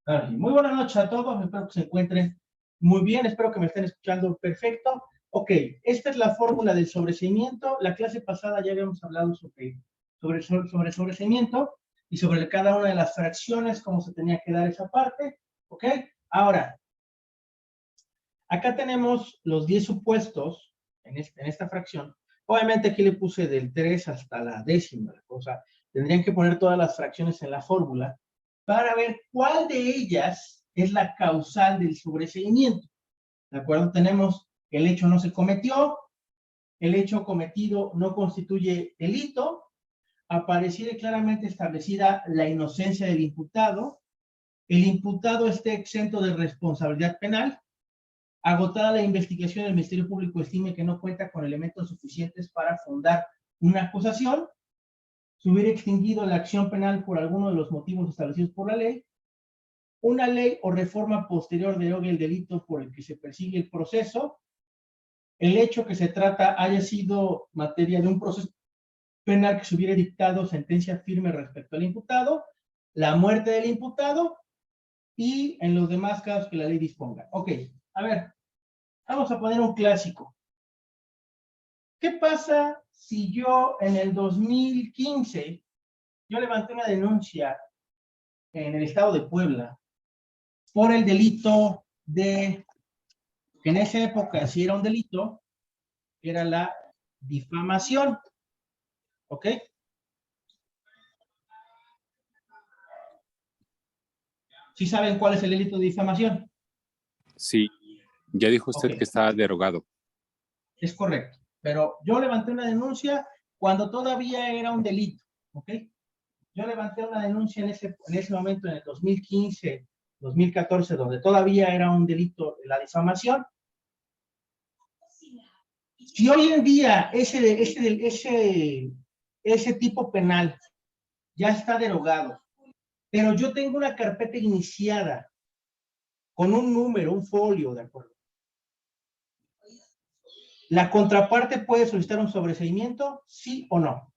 Muy buenas noches a todos, espero que se encuentren muy bien, espero que me estén escuchando perfecto. Ok, esta es la fórmula del sobreseimiento. La clase pasada ya habíamos hablado sobre sobreseimiento y sobre cada una de las fracciones, cómo se tenía que dar esa parte. Ok, ahora, acá tenemos los 10 supuestos en esta fracción. Obviamente aquí le puse del 3 hasta la décima. O sea, tendrían que poner todas las fracciones en la fórmula para ver cuál de ellas es la causal del sobreseimiento. ¿De acuerdo? Tenemos que el hecho no se cometió, el hecho cometido no constituye delito, apareciera claramente establecida la inocencia del imputado, el imputado esté exento de responsabilidad penal, agotada la investigación, el Ministerio Público estime que no cuenta con elementos suficientes para fundar una acusación, se hubiera extinguido la acción penal por alguno de los motivos establecidos por la ley, una ley o reforma posterior derogue el delito por el que se persigue el proceso, el hecho que se trata haya sido materia de un proceso penal que se hubiera dictado sentencia firme respecto al imputado, la muerte del imputado y en los demás casos que la ley disponga. Ok, a ver, vamos a poner un clásico. ¿Qué pasa si yo en el 2015, yo levanté una denuncia en el estado de Puebla por el delito de, que en esa época sí era un delito, era la difamación, ¿ok? ¿Sí saben cuál es el delito de difamación? Sí, ya dijo usted Ok, que está derogado. es correcto, pero yo levanté una denuncia cuando todavía era un delito, ¿ok? Yo levanté una denuncia en ese momento, en el 2015, 2014, donde todavía era un delito la difamación. Si hoy en día ese tipo penal ya está derogado, pero yo tengo una carpeta iniciada con un número, un folio, ¿de acuerdo? ¿La contraparte puede solicitar un sobreseimiento, sí o no?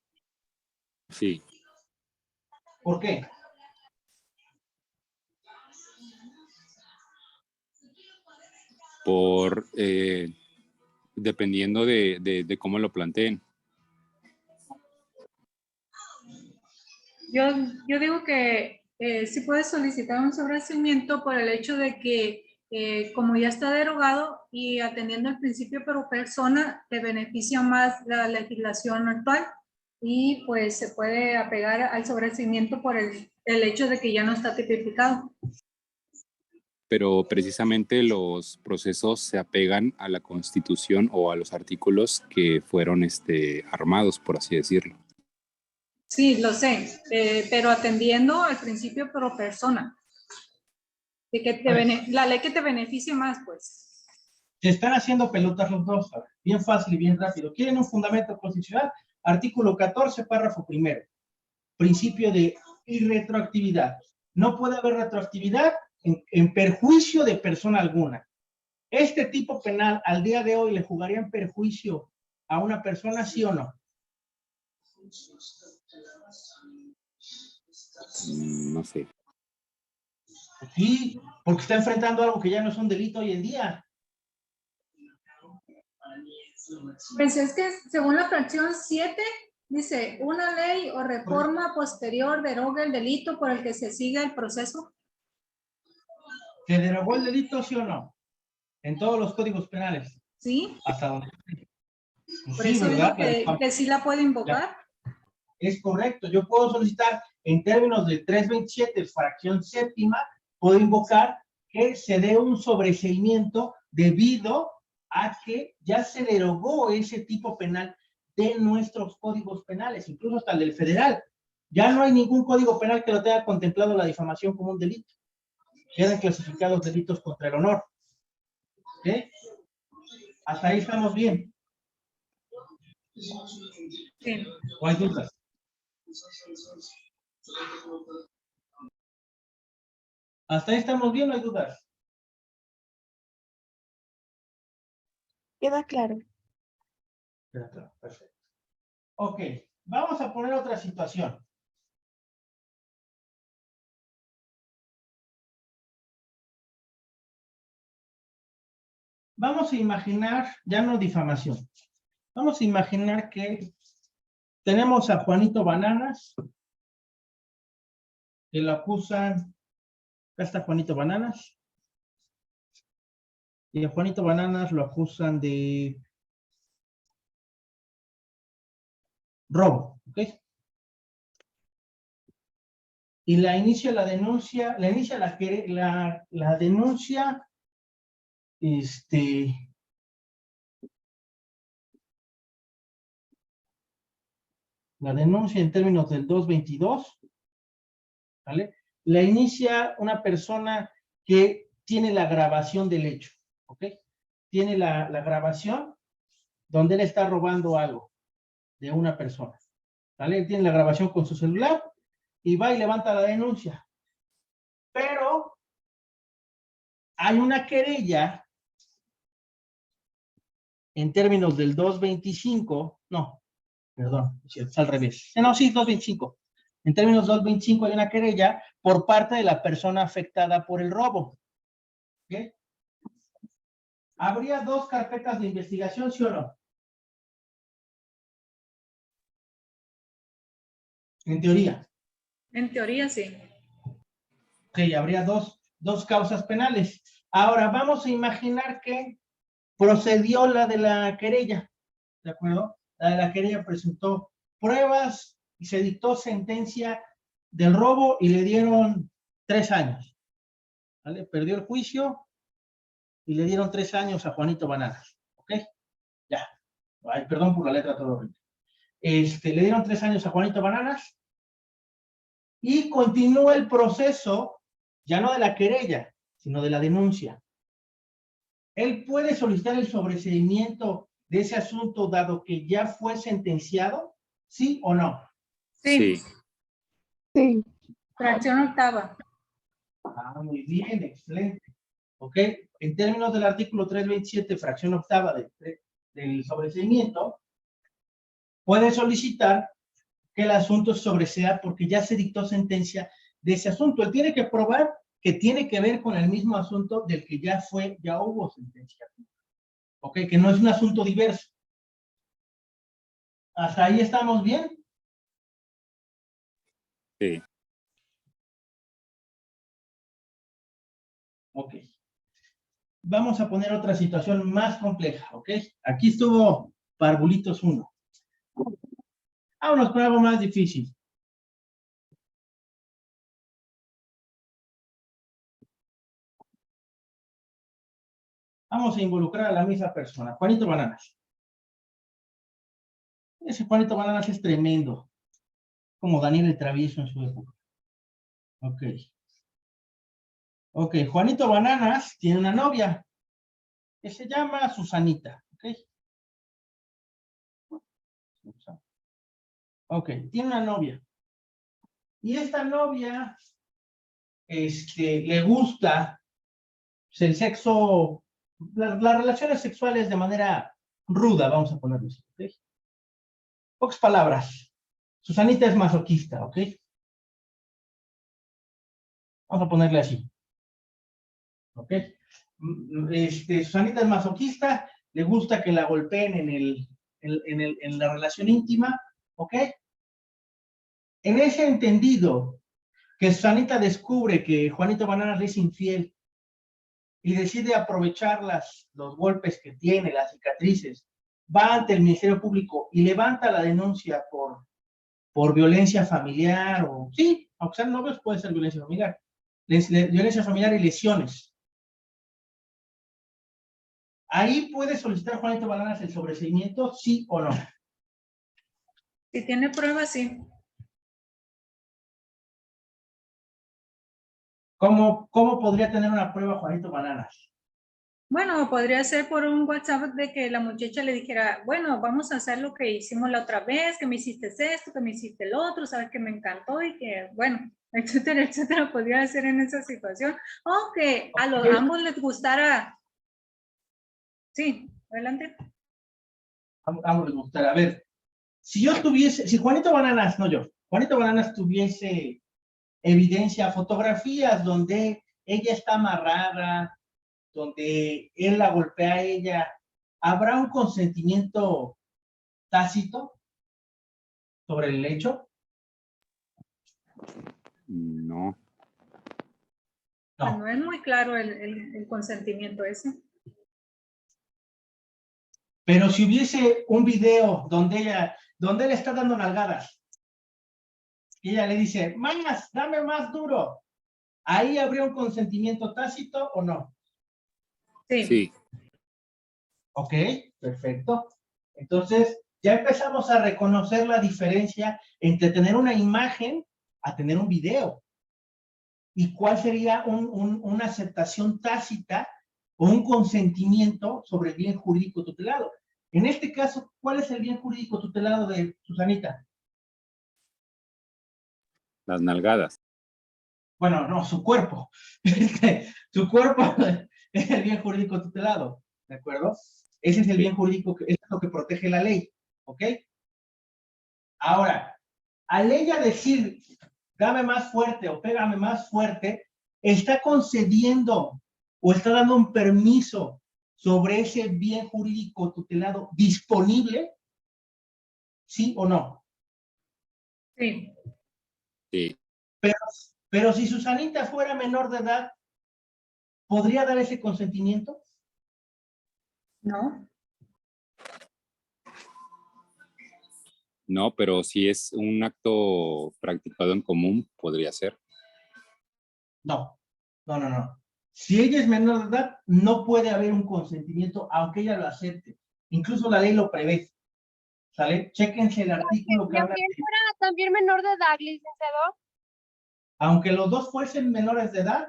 Sí. ¿Por qué? Por, dependiendo de cómo lo planteen. Yo digo que sí puedes solicitar un sobreseimiento por el hecho de que como ya está derogado y atendiendo el principio pro persona, te beneficia más la legislación actual y pues se puede apegar al sobreseimiento por el hecho de que ya no está tipificado. Pero precisamente los procesos se apegan a la Constitución o a los artículos que fueron armados, por así decirlo. Sí, lo sé, pero atendiendo al principio pro persona, de que la ley que te beneficie más, pues. Se están haciendo pelotas los dos, bien fácil y bien rápido. ¿Quieren un fundamento constitucional? Artículo 14, párrafo primero. Principio de irretroactividad. No puede haber retroactividad en perjuicio de persona alguna. ¿Este tipo penal al día de hoy le jugaría en perjuicio a una persona, sí o no? No sé. Sí, porque está enfrentando algo que ya no es un delito hoy en día. Pues es que según la fracción 7, dice, una ley o reforma posterior deroga el delito por el que se siga el proceso. ¿Se derogó el delito, sí o no? En todos los códigos penales. Sí. Hasta donde. Por Sí, eso ¿verdad? digo que sí la puede invocar. Es correcto. Yo puedo solicitar, en términos del 327, fracción séptima, puedo invocar que se dé un sobreseimiento debido a que ya se derogó ese tipo penal de nuestros códigos penales, incluso hasta el del federal. Ya no hay ningún código penal que lo tenga contemplado la difamación como un delito. Quedan clasificados delitos contra el honor. ¿Ok? Hasta ahí estamos bien. Sí. ¿O hay dudas? Hasta ahí estamos bien, no hay dudas. Queda claro. Queda claro, perfecto. Ok, vamos a poner otra situación. Vamos a imaginar, ya no difamación, vamos a imaginar que tenemos a Juanito Bananas, que lo acusan, acá está Juanito Bananas, y a Juanito Bananas lo acusan de robo, ¿ok? Y la inicia la denuncia, la denuncia, la denuncia en términos del 222, ¿vale? La inicia una persona que tiene la grabación del hecho, ¿ok? Tiene la grabación donde él está robando algo de una persona, ¿vale? Él tiene la grabación con su celular y va y levanta la denuncia. Pero hay una querella en términos del 225, no, perdón, es al revés. No, sí, 225. En términos 225 hay una querella por parte de la persona afectada por el robo. ¿Ok? ¿Habría dos carpetas de investigación, sí o no? En teoría. En teoría, sí. Ok, habría dos causas penales. Ahora, vamos a imaginar que procedió la de la querella, ¿de acuerdo? La de la querella presentó pruebas y se dictó sentencia del robo y le dieron 3 años. ¿Vale? Perdió el juicio y le dieron 3 años a Juanito Bananas. ¿Ok? Ya. Ay, perdón por la letra todo horrible. Le dieron 3 años a Juanito Bananas y continúa el proceso, ya no de la querella, sino de la denuncia. Él puede solicitar el sobreseimiento de ese asunto dado que ya fue sentenciado, ¿sí o no? Sí. Sí. Sí. Fracción octava. Ah, muy bien, excelente. ¿Ok? En términos del artículo 327, fracción octava del sobreseimiento, puede solicitar que el asunto sobresea porque ya se dictó sentencia de ese asunto. Él tiene que probar que tiene que ver con el mismo asunto del que ya hubo sentencia. ¿Ok? Que no es un asunto diverso. ¿Hasta ahí estamos bien? Sí. Ok. Vamos a poner otra situación más compleja, ¿ok? Aquí estuvo Parvulitos 1. Vámonos con algo más difícil. Vamos a involucrar a la misma persona, Juanito Bananas. Ese Juanito Bananas es tremendo, como Daniel el Travieso en su época. Ok. Ok, Juanito Bananas tiene una novia que se llama Susanita. Ok. Ok, tiene una novia. Y esta novia, le gusta el sexo, las relaciones sexuales de manera ruda, vamos a ponerlo así. ¿Ok? Pocas palabras. Susanita es masoquista, ¿ok? Vamos a ponerle así. ¿Ok? Susanita es masoquista, le gusta que la golpeen en la relación íntima, ¿ok? En ese entendido, que Susanita descubre que Juanito Bananas le es infiel y decide aprovechar los golpes que tiene, las cicatrices, va ante el Ministerio Público y levanta la denuncia por violencia familiar o, sí, aunque sean novios, puede ser violencia familiar. Violencia familiar y lesiones. Ahí puede solicitar Juanito Bananas el sobreseimiento, sí o no. Si tiene pruebas, sí. ¿Cómo podría tener una prueba Juanito Bananas? Bueno, podría ser por un WhatsApp de que la muchacha le dijera, bueno, vamos a hacer lo que hicimos la otra vez, que me hiciste esto, que me hiciste el otro, sabes que me encantó y que, bueno, etcétera, etcétera, podría ser en esa situación. O que a ambos les gustara. Sí, adelante. Ambos les gustará. A ver, si Juanito Bananas, no yo, Juanito Bananas tuviese evidencia, fotografías donde ella está amarrada, donde él la golpea a ella, ¿habrá un consentimiento tácito sobre el hecho? No. Pues No. no es muy claro el consentimiento ese. Pero si hubiese un video donde él está dando nalgadas, y ella le dice, más, dame más duro, ¿ahí habría un consentimiento tácito o no? Sí. Sí. Ok, perfecto. Entonces, ya empezamos a reconocer la diferencia entre tener una imagen a tener un video. ¿Y cuál sería una aceptación tácita o un consentimiento sobre el bien jurídico tutelado? En este caso, ¿cuál es el bien jurídico tutelado de Susanita? Las nalgadas. Bueno, no, su cuerpo. Su cuerpo es el bien jurídico tutelado, ¿de acuerdo? Ese es el bien jurídico, es lo que protege la ley, ¿ok? Ahora, al ella decir, dame más fuerte o pégame más fuerte, está concediendo o está dando un permiso sobre ese bien jurídico tutelado disponible, ¿sí o no? Sí. Sí. Pero si Susanita fuera menor de edad, ¿podría dar ese consentimiento? No. No, pero si es un acto practicado en común, podría ser. No, no, no, no. Si ella es menor de edad, no puede haber un consentimiento, aunque ella lo acepte. Incluso la ley lo prevé. ¿Sale? Chéquense el artículo que habla Aunque él de, fuera también menor de edad, licenciado. aunque los dos fuesen menores de edad,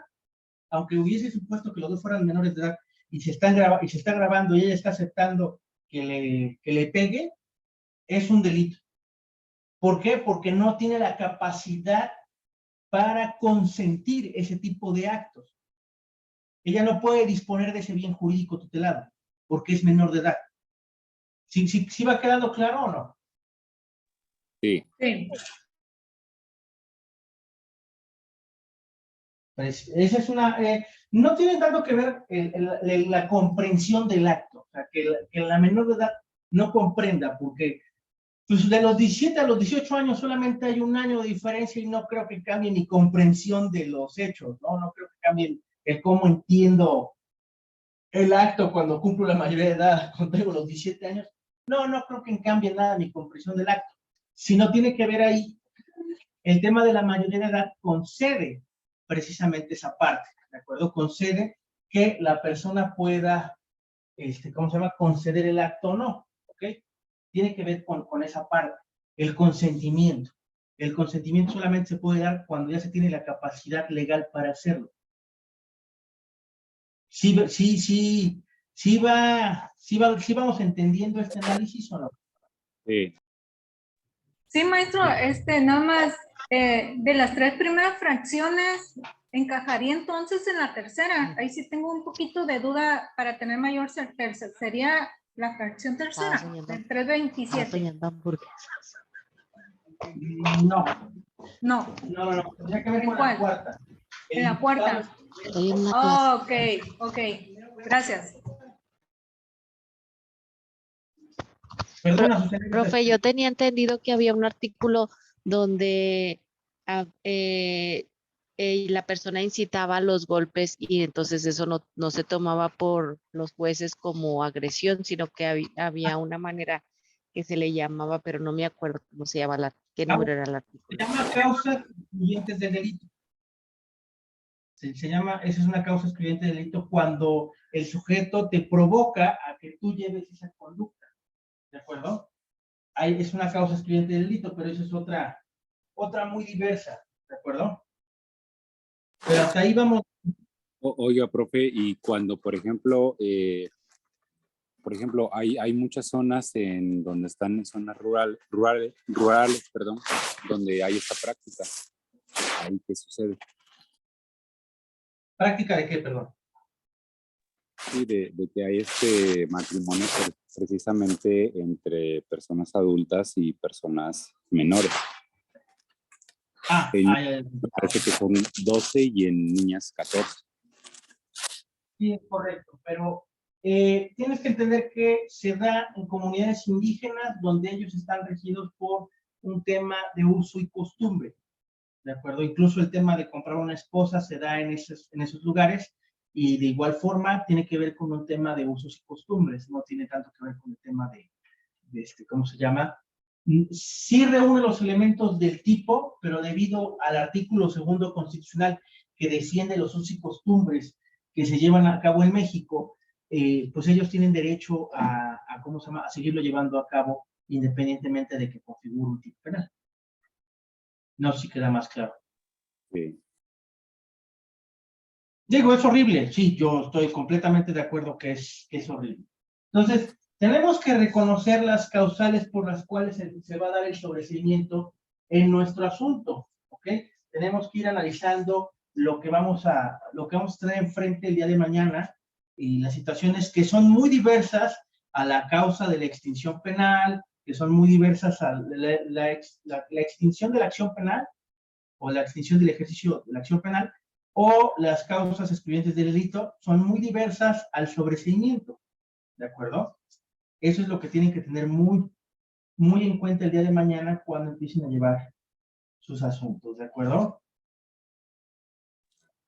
aunque hubiese supuesto que los dos fueran menores de edad y se está grabando y ella está aceptando que le pegue, es un delito. ¿Por qué? Porque no tiene la capacidad para consentir ese tipo de actos. Ella no puede disponer de ese bien jurídico tutelado porque es menor de edad. ¿Sí va quedando claro o no? Sí. Sí. Pues esa es no tiene tanto que ver la comprensión del acto, o sea, que la menor de edad no comprenda, porque pues, de los 17 a los 18 años solamente hay un año de diferencia y no creo que cambie mi comprensión de los hechos, ¿no? No creo que cambie el cómo entiendo el acto cuando cumplo la mayoría de edad, cuando tengo los 17 años. No creo que cambie nada mi comprensión del acto, sino tiene que ver ahí el tema de la mayoría de edad concede precisamente esa parte, ¿de acuerdo? Concede que la persona pueda, ¿cómo se llama? Conceder el acto o no, ¿ok? Tiene que ver con esa parte, el consentimiento. El consentimiento solamente se puede dar cuando ya se tiene la capacidad legal para hacerlo. Sí vamos entendiendo este análisis o no. Sí. Sí, maestro, nada más de las 3 primeras fracciones, encajaría entonces en la tercera. Ahí sí tengo un poquito de duda para tener mayor certeza. Sería la fracción tercera, del 327. No, No, tendría que ver ¿en con la cuál? cuarta. En la cuarta. Estoy en una Oh, clase. ok, gracias. Perdona, Susana. Profe, yo tenía entendido que había un artículo donde la persona incitaba a los golpes y entonces eso no se tomaba por los jueces como agresión, sino que había una manera que se le llamaba, pero no me acuerdo cómo se llama, qué número era el Se artículo. llama causas excluyentes de delito. Esa es una causa excluyente de delito cuando el sujeto te provoca a que tú lleves esa conducta, ¿de acuerdo? Ahí es una causa excluyente de delito, pero eso es otra muy diversa, ¿de acuerdo? Pero hasta ahí vamos. Oiga, profe, y cuando, por ejemplo, hay muchas zonas en donde están en zonas rurales, perdón, donde hay esta práctica. ¿Ahí qué sucede? ¿Práctica de qué, perdón? Sí, de que hay este matrimonio precisamente entre personas adultas y personas menores. Ah, En ya. me parece que son 12 y en niñas 14. Sí, es correcto, pero tienes que entender que se da en comunidades indígenas donde ellos están regidos por un tema de uso y costumbre, ¿de acuerdo? Incluso el tema de comprar una esposa se da en esos lugares y de igual forma tiene que ver con un tema de usos y costumbres, no tiene tanto que ver con el tema ¿cómo se llama? Sí reúne los elementos del tipo, pero debido al artículo 2 constitucional que defiende los usos y costumbres que se llevan a cabo en México, pues ellos tienen derecho ¿cómo se llama?, a seguirlo llevando a cabo independientemente de que configure un tipo penal. No sé si queda más claro. Sí. Digo, es horrible, sí, yo estoy completamente de acuerdo que es horrible. Entonces, tenemos que reconocer las causales por las cuales se va a dar el sobreseimiento en nuestro asunto, ¿ok? Tenemos que ir analizando lo que vamos a tener enfrente el día de mañana y las situaciones que son muy diversas a la causa de la extinción penal, que son muy diversas a la extinción de la acción penal o la extinción del ejercicio de la acción penal, o las causas excluyentes del delito son muy diversas al sobreseimiento, ¿de acuerdo? Eso es lo que tienen que tener muy, muy en cuenta el día de mañana cuando empiecen a llevar sus asuntos, ¿de acuerdo?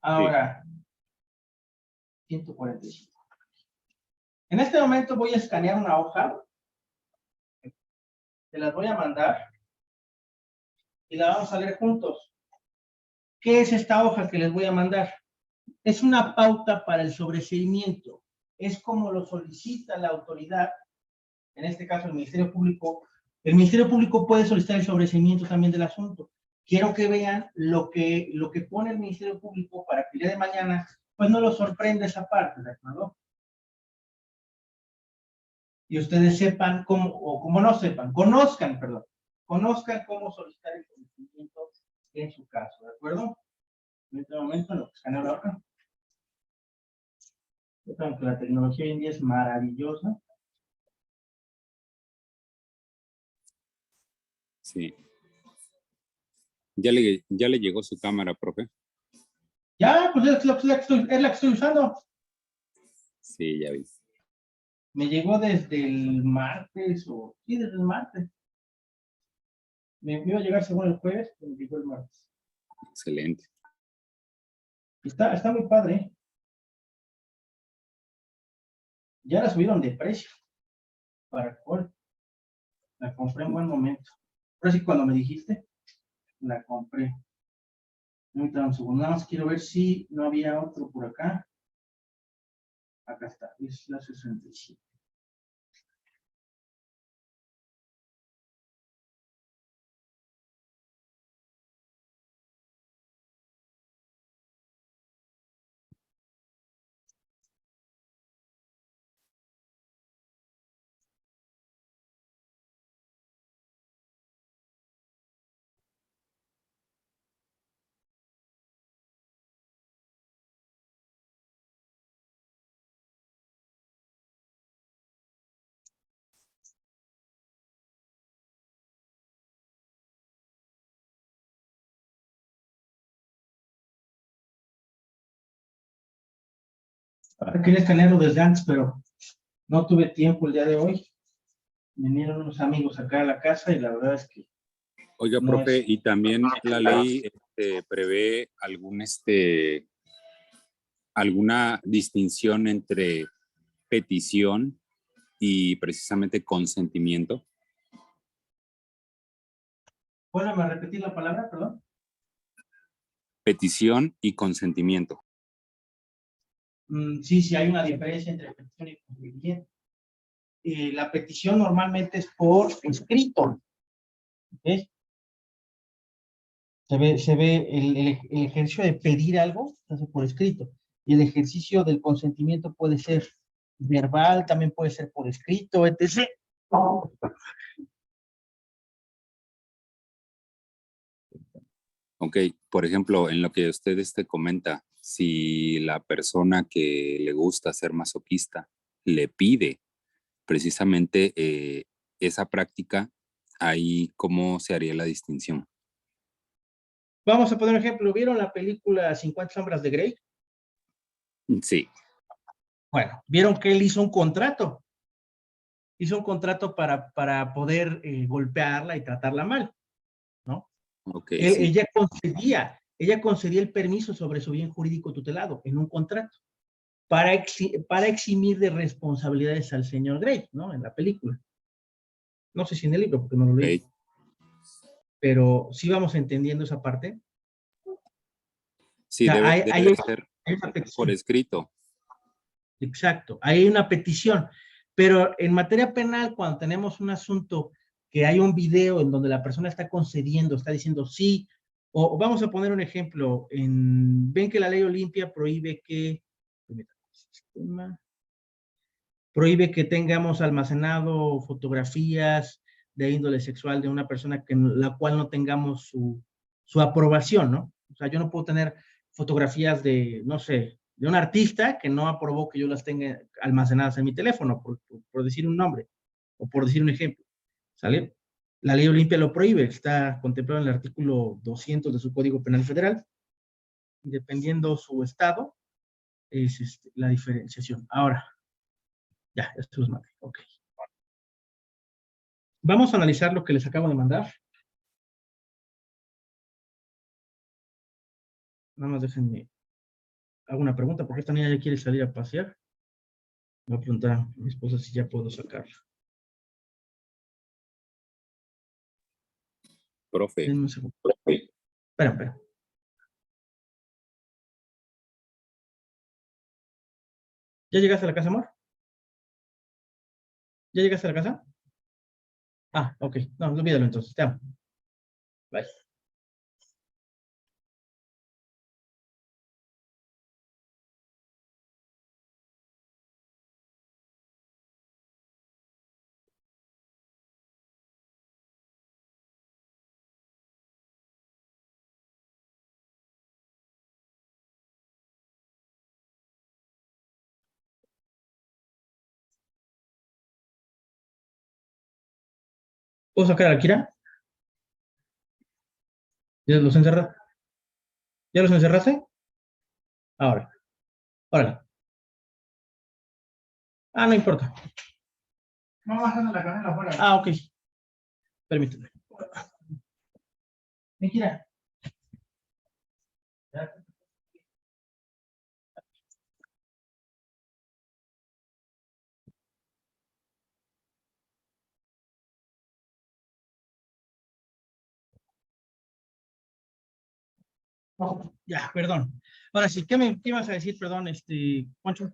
Ahora, 145. En este momento voy a escanear una hoja, te las voy a mandar y la vamos a leer juntos. ¿Qué es esta hoja que les voy a mandar? Es una pauta para el sobreseimiento. Es como lo solicita la autoridad, en este caso el Ministerio Público. El Ministerio Público puede solicitar el sobreseimiento también del asunto. Quiero que vean lo que pone el Ministerio Público para que el día de mañana, pues no los sorprenda esa parte, ¿de acuerdo? Y ustedes sepan cómo, o como no sepan, conozcan cómo solicitar el sobreseimiento en su caso, ¿de acuerdo? En este momento lo que escaneo la hoja. Yo creo que la tecnología hoy en día es maravillosa. Sí. ¿Ya le llegó su cámara, profe? Ya, pues es la que estoy usando. Sí, ya vi. Me llegó desde el martes, sí, desde el martes. Me iba a llegar según el jueves, pero me llegó el martes. Excelente. Está muy padre, ¿eh? Ya la subieron de precio. Para cuál. La compré en buen momento. Pero sí, cuando me dijiste, la compré. Ahorita un segundo, nada más quiero ver si no había otro por acá. Acá está, es la 67. Quería escanearlo desde antes, pero no tuve tiempo el día de hoy. Vinieron unos amigos acá a la casa y la verdad es que Oiga, no profe, es... y también la ley prevé alguna distinción entre petición y precisamente consentimiento. Vuélveme a repetir la palabra, perdón. Petición y consentimiento. Sí, hay una diferencia entre petición y consentimiento. La petición normalmente es por escrito. ¿Okay? Se ve el ejercicio de pedir algo, se hace por escrito. Y el ejercicio del consentimiento puede ser verbal, también puede ser por escrito, etc. Ok, por ejemplo, en lo que usted comenta, si la persona que le gusta ser masoquista le pide precisamente esa práctica, ahí cómo se haría la distinción. Vamos a poner un ejemplo. ¿Vieron la película 50 sombras de Grey? Sí. Bueno, vieron que él hizo un contrato. Hizo un contrato para poder golpearla y tratarla mal, ¿no? Ok, sí. Ella concedía el permiso sobre su bien jurídico tutelado en un contrato para eximir de responsabilidades al señor Grey, ¿no? En la película. No sé si en el libro, porque no lo leí. Ok. Pero sí vamos entendiendo esa parte. Sí, O sea, debe de ser hay una por petición. escrito. Exacto, hay una petición. Pero en materia penal, cuando tenemos un asunto que hay un video en donde la persona está concediendo, está diciendo sí, o vamos a poner un ejemplo, ven que la ley Olimpia prohíbe que tengamos almacenado fotografías de índole sexual de una persona la cual no tengamos su aprobación, ¿no? O sea, yo no puedo tener fotografías de, no sé, de un artista que no aprobó que yo las tenga almacenadas en mi teléfono, por decir un nombre, o por decir un ejemplo, ¿sale? La ley Olimpia lo prohíbe, está contemplado en el artículo 200 de su Código Penal Federal, dependiendo su estado, es la diferenciación. Ahora, ya, esto los mandé, ok. Vamos a analizar lo que les acabo de mandar. Nada más déjenme, hago una pregunta, porque esta niña ya quiere salir a pasear. Me va a preguntar a mi esposa si ya puedo sacarla. Profe. Denme un segundo. Espera. ¿Ya llegaste a la casa, amor? ¿Ya llegaste a la casa? Ah, ok. No, olvídalo entonces. Te amo. Bye. ¿Puedo sacar a la Kira? ¿Ya los encerraste? ¿Ya los encerraste? Ahora. Órale. Ah, no importa. No, bajando la cadena afuera. Ah, ok. Permíteme. Ven, Kira. Oh, ya, perdón. Ahora sí, ¿qué ibas a decir, perdón, Poncho?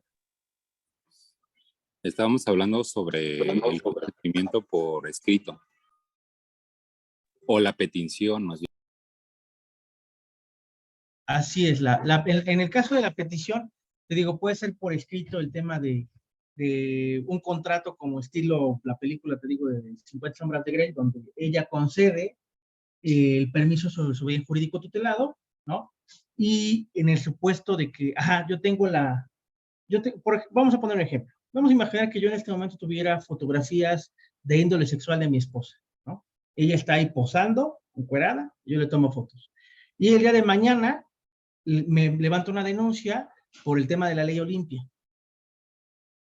Estábamos hablando sobre el consentimiento por escrito. O la petición, más bien. Así es, en el caso de la petición, te digo, puede ser por escrito el tema de un contrato como estilo la película, te digo, de 50 sombras de Grey, donde ella concede el permiso sobre su bien jurídico tutelado, ¿no? Y en el supuesto de que, ajá, vamos a poner un ejemplo. Vamos a imaginar que yo en este momento tuviera fotografías de índole sexual de mi esposa, ¿no? Ella está ahí posando, encuerada, yo le tomo fotos. Y el día de mañana me levanto una denuncia por el tema de la ley Olimpia.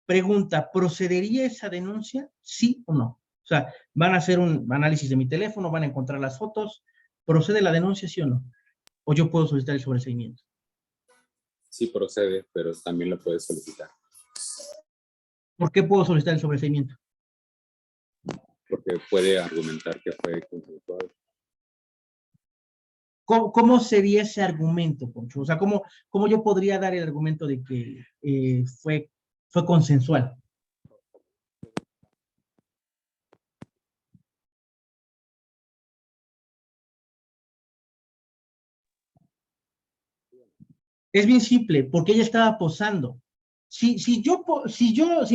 Pregunta, ¿procedería esa denuncia? ¿Sí o no? O sea, van a hacer un análisis de mi teléfono, van a encontrar las fotos. ¿Procede la denuncia, sí o no? ¿O yo puedo solicitar el sobreseimiento? Sí procede, pero también lo puedes solicitar. ¿Por qué puedo solicitar el sobreseimiento? Porque puede argumentar que fue consensuado. ¿Cómo sería ese argumento, Poncho? O sea, ¿cómo yo podría dar el argumento de que fue consensual? Es bien simple, porque ella estaba posando. Si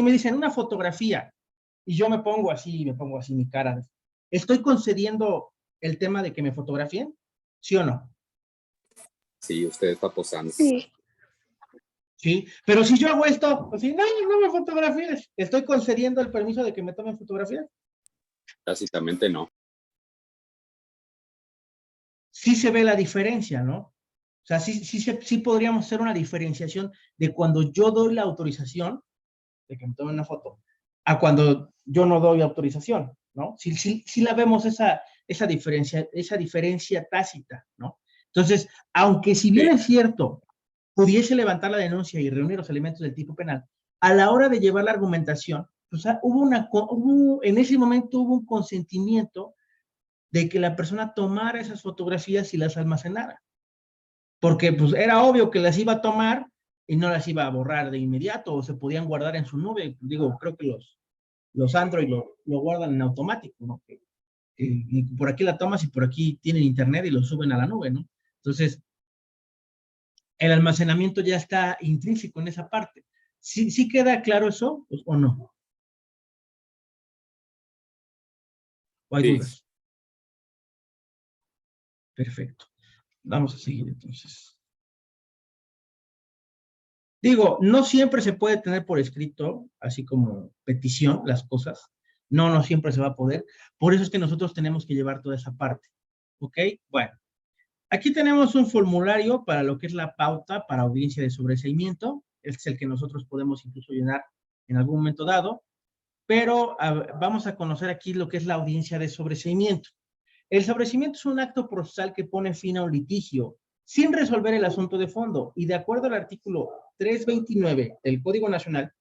me dicen una fotografía y yo me pongo así mi cara, ¿estoy concediendo el tema de que me fotografíen? ¿Sí o no? Sí, usted está posando. Sí. Sí, pero si yo hago esto, así, no me fotografíes, ¿estoy concediendo el permiso de que me tomen fotografías? Básicamente no. Sí se ve la diferencia, ¿no? O sea, sí podríamos hacer una diferenciación de cuando yo doy la autorización de que me tomen una foto, a cuando yo no doy autorización, ¿no? Sí la vemos esa diferencia tácita, ¿no? Entonces, aunque si bien es cierto, pudiese levantar la denuncia y reunir los elementos del tipo penal, a la hora de llevar la argumentación, pues en ese momento hubo un consentimiento de que la persona tomara esas fotografías y las almacenara. Porque pues era obvio que las iba a tomar y no las iba a borrar de inmediato o se podían guardar en su nube. Digo, creo que los Android lo guardan en automático, ¿no? Que por aquí la tomas y por aquí tienen internet y lo suben a la nube, ¿no? Entonces, el almacenamiento ya está intrínseco en esa parte. ¿Sí queda claro eso pues, o no? ¿O hay Sí. dudas? Perfecto. Vamos a seguir entonces. Digo, no siempre se puede tener por escrito, así como petición, las cosas. No siempre se va a poder. Por eso es que nosotros tenemos que llevar toda esa parte. ¿Ok? Bueno, aquí tenemos un formulario para lo que es la pauta para audiencia de sobreseimiento. Este es el que nosotros podemos incluso llenar en algún momento dado. Pero vamos a conocer aquí lo que es la audiencia de sobreseimiento. El sobreseimiento es un acto procesal que pone fin a un litigio sin resolver el asunto de fondo y de acuerdo al artículo 329 del Código Nacional,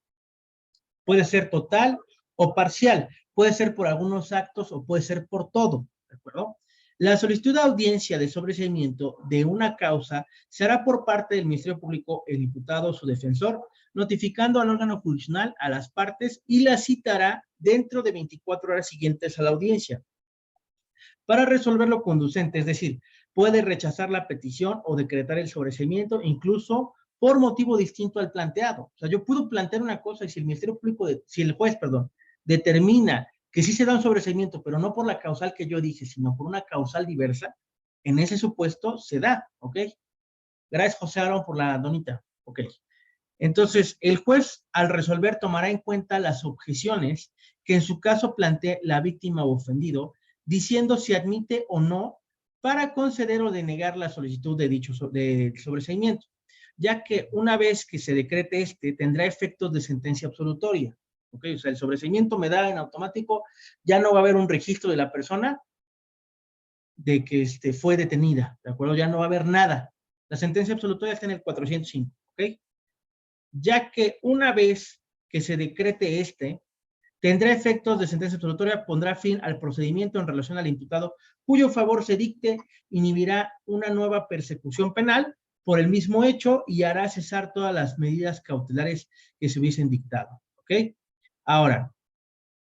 puede ser total o parcial, puede ser por algunos actos o puede ser por todo, ¿de acuerdo? La solicitud de audiencia de sobreseimiento de una causa se hará por parte del Ministerio Público, el diputado o su defensor, notificando al órgano jurisdiccional a las partes y la citará dentro de 24 horas siguientes a la audiencia para resolver lo conducente, es decir, puede rechazar la petición o decretar el sobreseimiento, incluso por motivo distinto al planteado. O sea, yo puedo plantear una cosa y si el Ministerio Público, si el juez, perdón, determina que sí se da un sobreseimiento, pero no por la causal que yo dije, sino por una causal diversa, en ese supuesto se da, ¿ok? Gracias, José Aaron, por la donita, ¿ok? Entonces, el juez, al resolver, tomará en cuenta las objeciones que en su caso plantee la víctima o ofendido, diciendo si admite o no para conceder o denegar la solicitud de dicho sobreseimiento, ya que una vez que se decrete tendrá efectos de sentencia absolutoria. ¿Ok? O sea, el sobreseimiento me da en automático, ya no va a haber un registro de la persona de que fue detenida, ¿de acuerdo? Ya no va a haber nada. La sentencia absolutoria está en el 405, ¿ok? Ya que una vez que se decrete tendrá efectos de sentencia absolutoria, pondrá fin al procedimiento en relación al imputado cuyo favor se dicte, inhibirá una nueva persecución penal por el mismo hecho y hará cesar todas las medidas cautelares que se hubiesen dictado. ¿Ok? Ahora,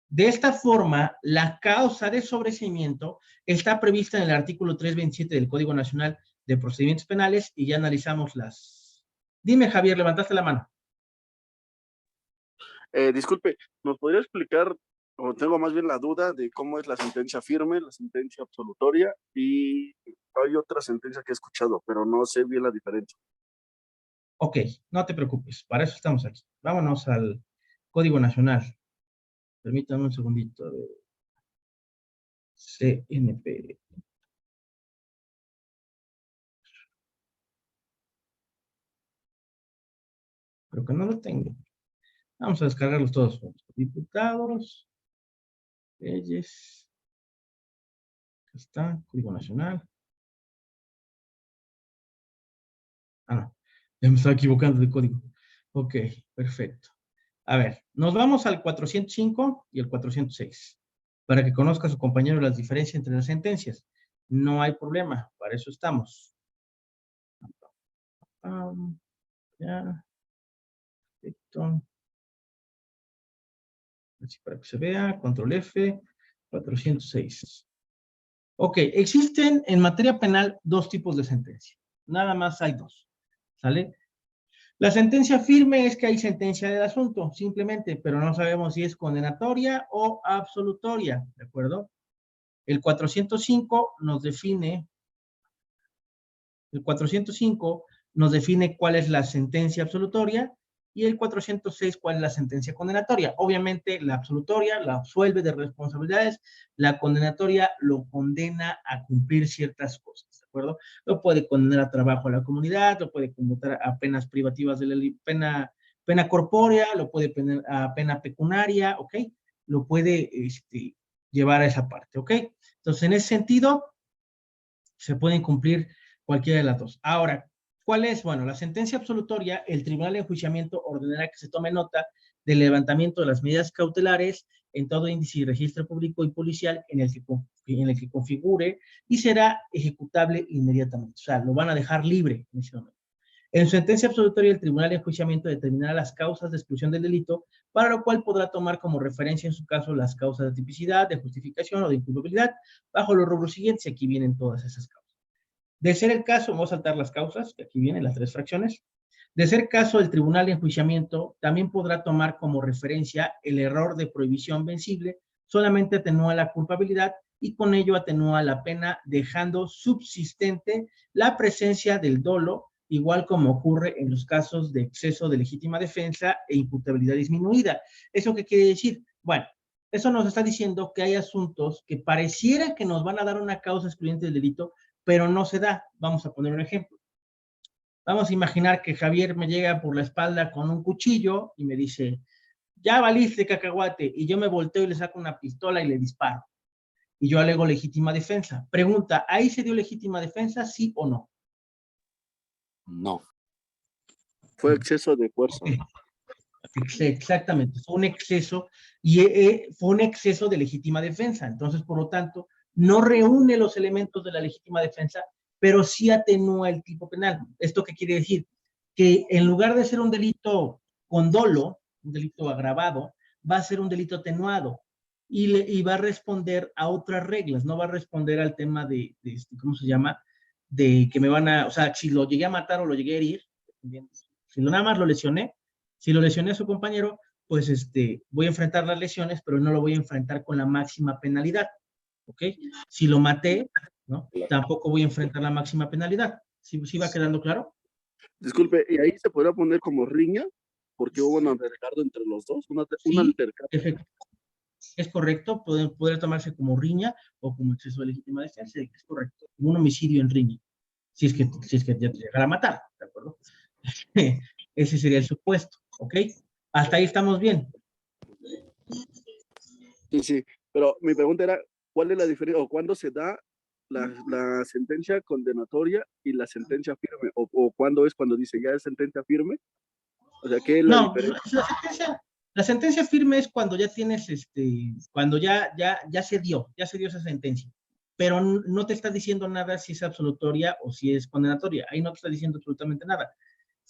de esta forma, la causa de sobreseimiento está prevista en el artículo 327 del Código Nacional de Procedimientos Penales y ya analizamos las... Dime, Javier, levantaste la mano. Disculpe, ¿nos podría explicar, o tengo más bien la duda de cómo es la sentencia firme, la sentencia absolutoria y hay otra sentencia que he escuchado, pero no sé bien la diferencia? Ok, no te preocupes, para eso estamos aquí. Vámonos al Código Nacional. Permítame un segundito. CNP. Creo que no lo tengo. Vamos a descargarlos todos. Diputados, leyes. Aquí está, Código Nacional. Ah, no. Ya me estaba equivocando de código. Ok, perfecto. A ver, nos vamos al 405 y el 406 para que conozca su compañero las diferencias entre las sentencias. No hay problema, para eso estamos. Ya. Perfecto. Así para que se vea, control F, 406. Ok, existen en materia penal dos tipos de sentencia. Nada más hay dos. ¿Sale? La sentencia firme es que hay sentencia del asunto, simplemente, pero no sabemos si es condenatoria o absolutoria, ¿de acuerdo? El 405 nos define, cuál es la sentencia absolutoria y el 406 cuál es la sentencia condenatoria. Obviamente la absolutoria la absuelve de responsabilidades, la condenatoria lo condena a cumplir ciertas cosas. acuerdo? Lo puede condenar a trabajo a la comunidad, lo puede conmutar a penas privativas de la pena corpórea, lo puede poner a pena pecuniaria, ¿ok? Lo puede llevar a esa parte, ¿ok? Entonces, en ese sentido, se pueden cumplir cualquiera de las dos. Ahora, ¿cuál es? Bueno, la sentencia absolutoria, el tribunal de enjuiciamiento ordenará que se tome nota del levantamiento de las medidas cautelares en todo índice y registro público y policial en el que configure y será ejecutable inmediatamente. O sea, lo van a dejar libre en ese momento. En su sentencia absolutoria, el tribunal de enjuiciamiento determinará las causas de exclusión del delito, para lo cual podrá tomar como referencia en su caso las causas de tipicidad, de justificación o de inculpabilidad, bajo los rubros siguientes, y aquí vienen todas esas causas. De ser el caso, vamos a saltar las causas, que aquí vienen las 3 fracciones. De ser caso, el tribunal de enjuiciamiento también podrá tomar como referencia el error de prohibición vencible, solamente atenúa la culpabilidad y con ello atenúa la pena, dejando subsistente la presencia del dolo, igual como ocurre en los casos de exceso de legítima defensa e imputabilidad disminuida. ¿Eso qué quiere decir? Bueno, eso nos está diciendo que hay asuntos que pareciera que nos van a dar una causa excluyente del delito, pero no se da. Vamos a poner un ejemplo. Vamos a imaginar que Javier me llega por la espalda con un cuchillo y me dice, ya valiste, cacahuate, y yo me volteo y le saco una pistola y le disparo. Y yo alego legítima defensa. Pregunta, ¿ahí se dio legítima defensa, sí o no? No. Fue exceso de fuerza. Exactamente, fue un exceso y fue un exceso de legítima defensa. Entonces, por lo tanto, no reúne los elementos de la legítima defensa, pero sí atenúa el tipo penal. ¿Esto qué quiere decir? Que en lugar de ser un delito con dolo, un delito agravado, va a ser un delito atenuado y va a responder a otras reglas, no va a responder al tema de ¿cómo se llama? De que me van a, o sea, si lo llegué a matar o lo llegué a herir, si nada más lo lesioné, si lo lesioné a su compañero, pues voy a enfrentar las lesiones, pero no lo voy a enfrentar con la máxima penalidad, ¿ok? Si lo maté, ¿no? Tampoco voy a enfrentar la máxima penalidad. ¿Sí va quedando claro? Disculpe, ¿y ahí se podrá poner como riña? Porque hubo un altercado entre los dos, un Sí, altercado. es correcto, puede tomarse como riña o como exceso de legítima defensa, es correcto, como un homicidio en riña, si es que ya te llegara a matar, ¿de acuerdo? Ese sería el supuesto, ¿ok? Hasta ahí estamos bien. Sí, pero mi pregunta era, ¿cuál es la diferencia o cuándo se da la sentencia condenatoria y la sentencia firme? ¿O cuándo es cuando dice ya es sentencia firme? O sea, ¿qué es la No, diferencia? la sentencia firme es cuando ya tienes, cuando ya se dio esa sentencia, pero no te está diciendo nada si es absolutoria o si es condenatoria, ahí no te está diciendo absolutamente nada.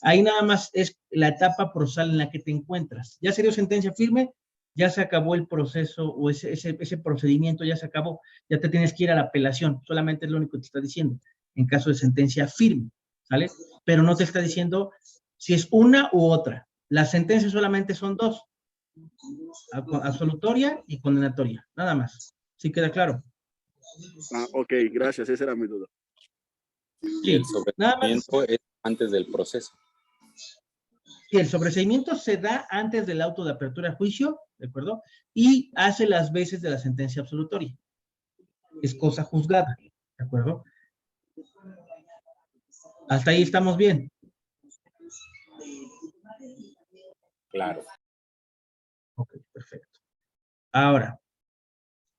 Ahí nada más es la etapa procesal en la que te encuentras. Ya se dio sentencia firme, ya se acabó el proceso o ese procedimiento ya se acabó, ya te tienes que ir a la apelación, solamente es lo único que te está diciendo, en caso de sentencia firme, ¿sale? Pero no te está diciendo si es una u otra. Las sentencias solamente son 2, absolutoria y condenatoria, nada más. ¿Sí queda claro? Ah, ok, gracias, esa era mi duda. Y el Sí, nada más. sobreseimiento es antes del proceso. Sí, el sobreseimiento se da antes del auto de apertura a juicio, ¿de acuerdo? Y hace las veces de la sentencia absolutoria. Es cosa juzgada, ¿de acuerdo? Hasta ahí estamos bien. Claro. Ok, perfecto. Ahora,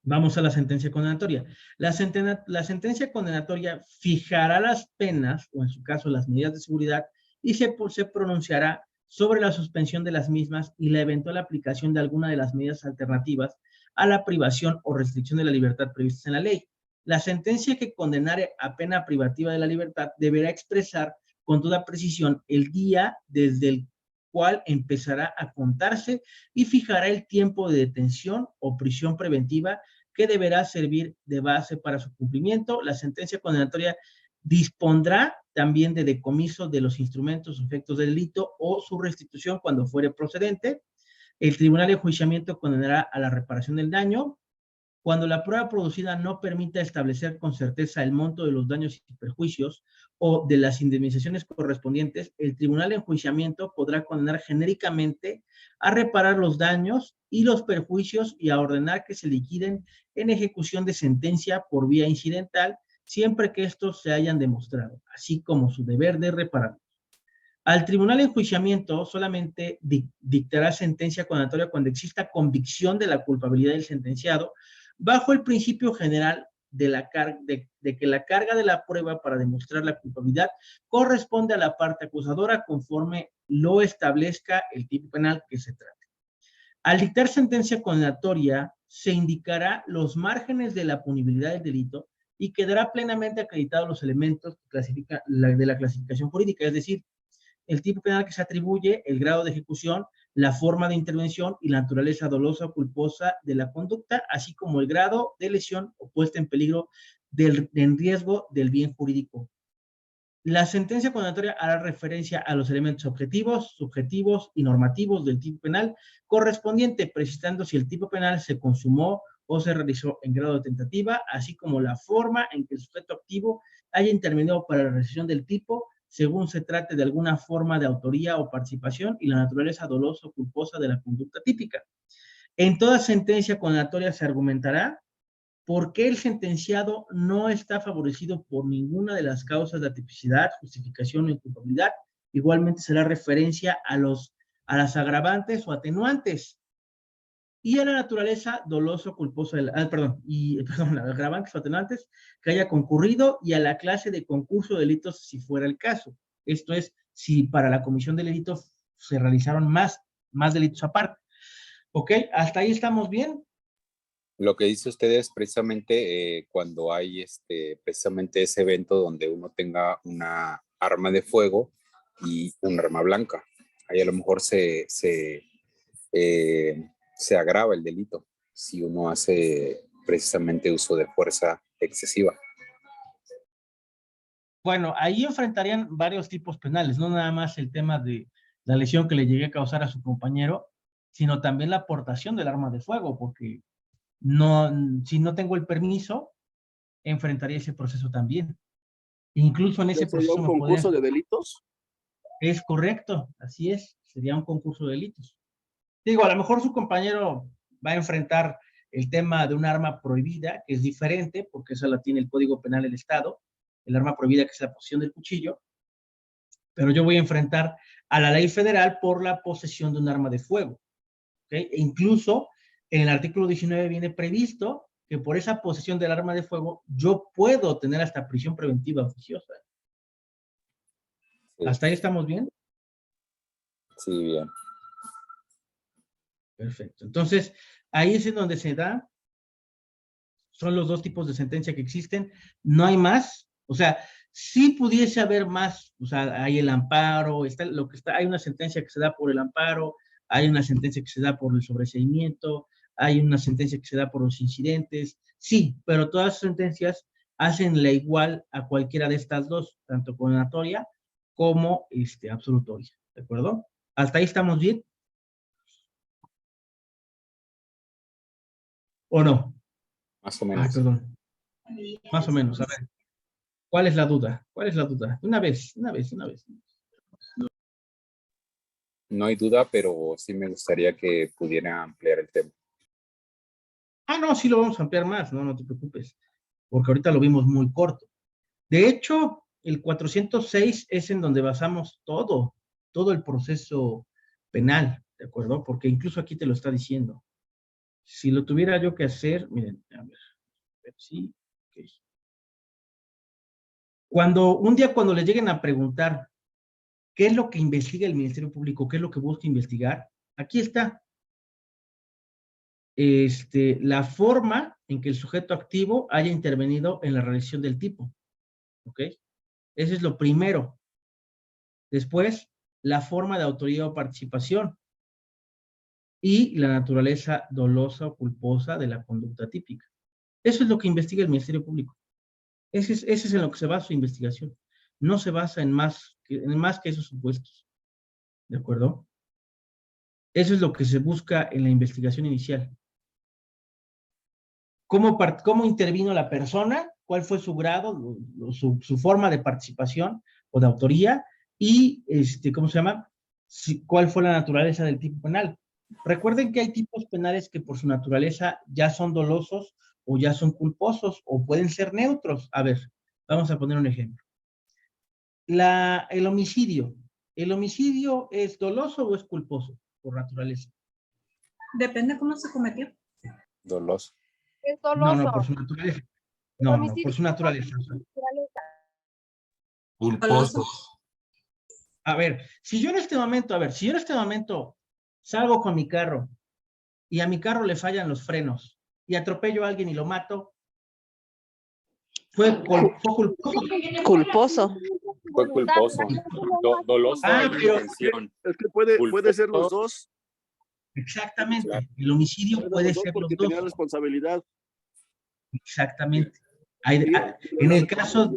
vamos a la sentencia condenatoria. La sentencia condenatoria fijará las penas, o en su caso las medidas de seguridad, y se pronunciará sobre la suspensión de las mismas y la eventual aplicación de alguna de las medidas alternativas a la privación o restricción de la libertad previstas en la ley. La sentencia que condenare a pena privativa de la libertad deberá expresar con toda precisión el día desde el cual empezará a contarse y fijará el tiempo de detención o prisión preventiva que deberá servir de base para su cumplimiento. La sentencia condenatoria dispondrá también de decomiso de los instrumentos o efectos del delito o su restitución cuando fuere procedente. El tribunal de enjuiciamiento condenará a la reparación del daño. Cuando la prueba producida no permita establecer con certeza el monto de los daños y perjuicios o de las indemnizaciones correspondientes, el tribunal de enjuiciamiento podrá condenar genéricamente a reparar los daños y los perjuicios y a ordenar que se liquiden en ejecución de sentencia por vía incidental siempre que estos se hayan demostrado, así como su deber de repararlos. Al tribunal de enjuiciamiento solamente dictará sentencia condenatoria cuando exista convicción de la culpabilidad del sentenciado, bajo el principio general de que la carga de la prueba para demostrar la culpabilidad corresponde a la parte acusadora conforme lo establezca el tipo penal que se trate. Al dictar sentencia condenatoria, se indicará los márgenes de la punibilidad del delito y quedará plenamente acreditados los elementos de la clasificación jurídica, es decir, el tipo penal que se atribuye, el grado de ejecución, la forma de intervención y la naturaleza dolosa o culposa de la conducta, así como el grado de lesión o puesta en peligro en riesgo del bien jurídico. La sentencia condenatoria hará referencia a los elementos objetivos, subjetivos y normativos del tipo penal correspondiente, precisando si el tipo penal se consumó o se realizó en grado de tentativa, así como la forma en que el sujeto activo haya intervenido para la realización del tipo, según se trate de alguna forma de autoría o participación, y la naturaleza dolosa o culposa de la conducta típica. En toda sentencia condenatoria se argumentará por qué el sentenciado no está favorecido por ninguna de las causas de atipicidad, justificación o inculpabilidad. Igualmente será referencia a las agravantes o atenuantes y a la naturaleza dolosa o culposa las agravantes o atenuantes que haya concurrido y a la clase de concurso de delitos si fuera el caso. Esto es, si para la comisión de delitos se realizaron más delitos aparte. ¿Ok? ¿Hasta ahí estamos bien? Lo que dice usted es precisamente cuando hay precisamente ese evento donde uno tenga una arma de fuego y un arma blanca. Ahí a lo mejor se agrava el delito si uno hace precisamente uso de fuerza excesiva. Bueno, ahí enfrentarían varios tipos penales, no nada más el tema de la lesión que le llegué a causar a su compañero, sino también la aportación del arma de fuego, porque si no tengo el permiso, enfrentaría ese proceso también. Incluso en ese ¿Sería proceso un me podría... concurso de delitos? Es correcto, así es, sería un concurso de delitos. Digo, a lo mejor su compañero va a enfrentar el tema de un arma prohibida, que es diferente, porque esa la tiene el Código Penal del Estado, el arma prohibida que es la posesión del cuchillo, pero yo voy a enfrentar a la ley federal por la posesión de un arma de fuego. ¿Okay? E incluso en el artículo 19 viene previsto que por esa posesión del arma de fuego yo puedo tener hasta prisión preventiva oficiosa. Sí. ¿Hasta ahí estamos bien? Sí, bien. Perfecto. Entonces, ahí es en donde se da, son los dos tipos de sentencia que existen, no hay más, o sea, si pudiese haber más, o sea, hay el amparo, hay una sentencia que se da por el amparo, hay una sentencia que se da por el sobreseimiento, hay una sentencia que se da por los incidentes, sí, pero todas las sentencias hacen la igual a cualquiera de estas dos, tanto condenatoria como absolutoria, ¿de acuerdo? ¿Hasta ahí estamos bien? ¿O no? Más o menos. Ay, perdón. Más o menos, a ver. ¿Cuál es la duda? ¿Cuál es la duda? Una vez. No hay duda, pero sí me gustaría que pudiera ampliar el tema. Ah, no, sí lo vamos a ampliar más, no te preocupes, porque ahorita lo vimos muy corto. De hecho, el 406 es en donde basamos todo el proceso penal, ¿de acuerdo? Porque incluso aquí te lo está diciendo. Si lo tuviera yo que hacer, miren, a ver, sí, ok. Cuando les lleguen a preguntar qué es lo que investiga el Ministerio Público, qué es lo que busca investigar, aquí está. La forma en que el sujeto activo haya intervenido en la realización del tipo. ¿Ok? Ese es lo primero. Después, la forma de autoría o participación y la naturaleza dolosa o culposa de la conducta típica. Eso es lo que investiga el Ministerio Público. Ese es en lo que se basa su investigación. No se basa en más que esos supuestos. ¿De acuerdo? Eso es lo que se busca en la investigación inicial. ¿Cómo intervino la persona? ¿Cuál fue su grado, su forma de participación o de autoría? Y, ¿cómo se llama? ¿Cuál fue la naturaleza del tipo penal? Recuerden que hay tipos penales que por su naturaleza ya son dolosos o ya son culposos, o pueden ser neutros. A ver, vamos a poner un ejemplo. El homicidio. ¿El homicidio es doloso o es culposo por naturaleza? Depende cómo se cometió. Doloso. Es No, doloso. por su naturaleza. El No, homicidio por su naturaleza. es naturaleza. Doloso. A ver, si yo en este momento salgo con mi carro y a mi carro le fallan los frenos y atropello a alguien y lo mato, ¿fue culposo? Culposo. Fue culposo. Doloso Ah, hay pero- intención. Es que puede ser los Culposo. dos. Exactamente. Claro. El homicidio Puede puede ser los dos ser los porque dos. tenía responsabilidad. Exactamente. Sí, En el caso,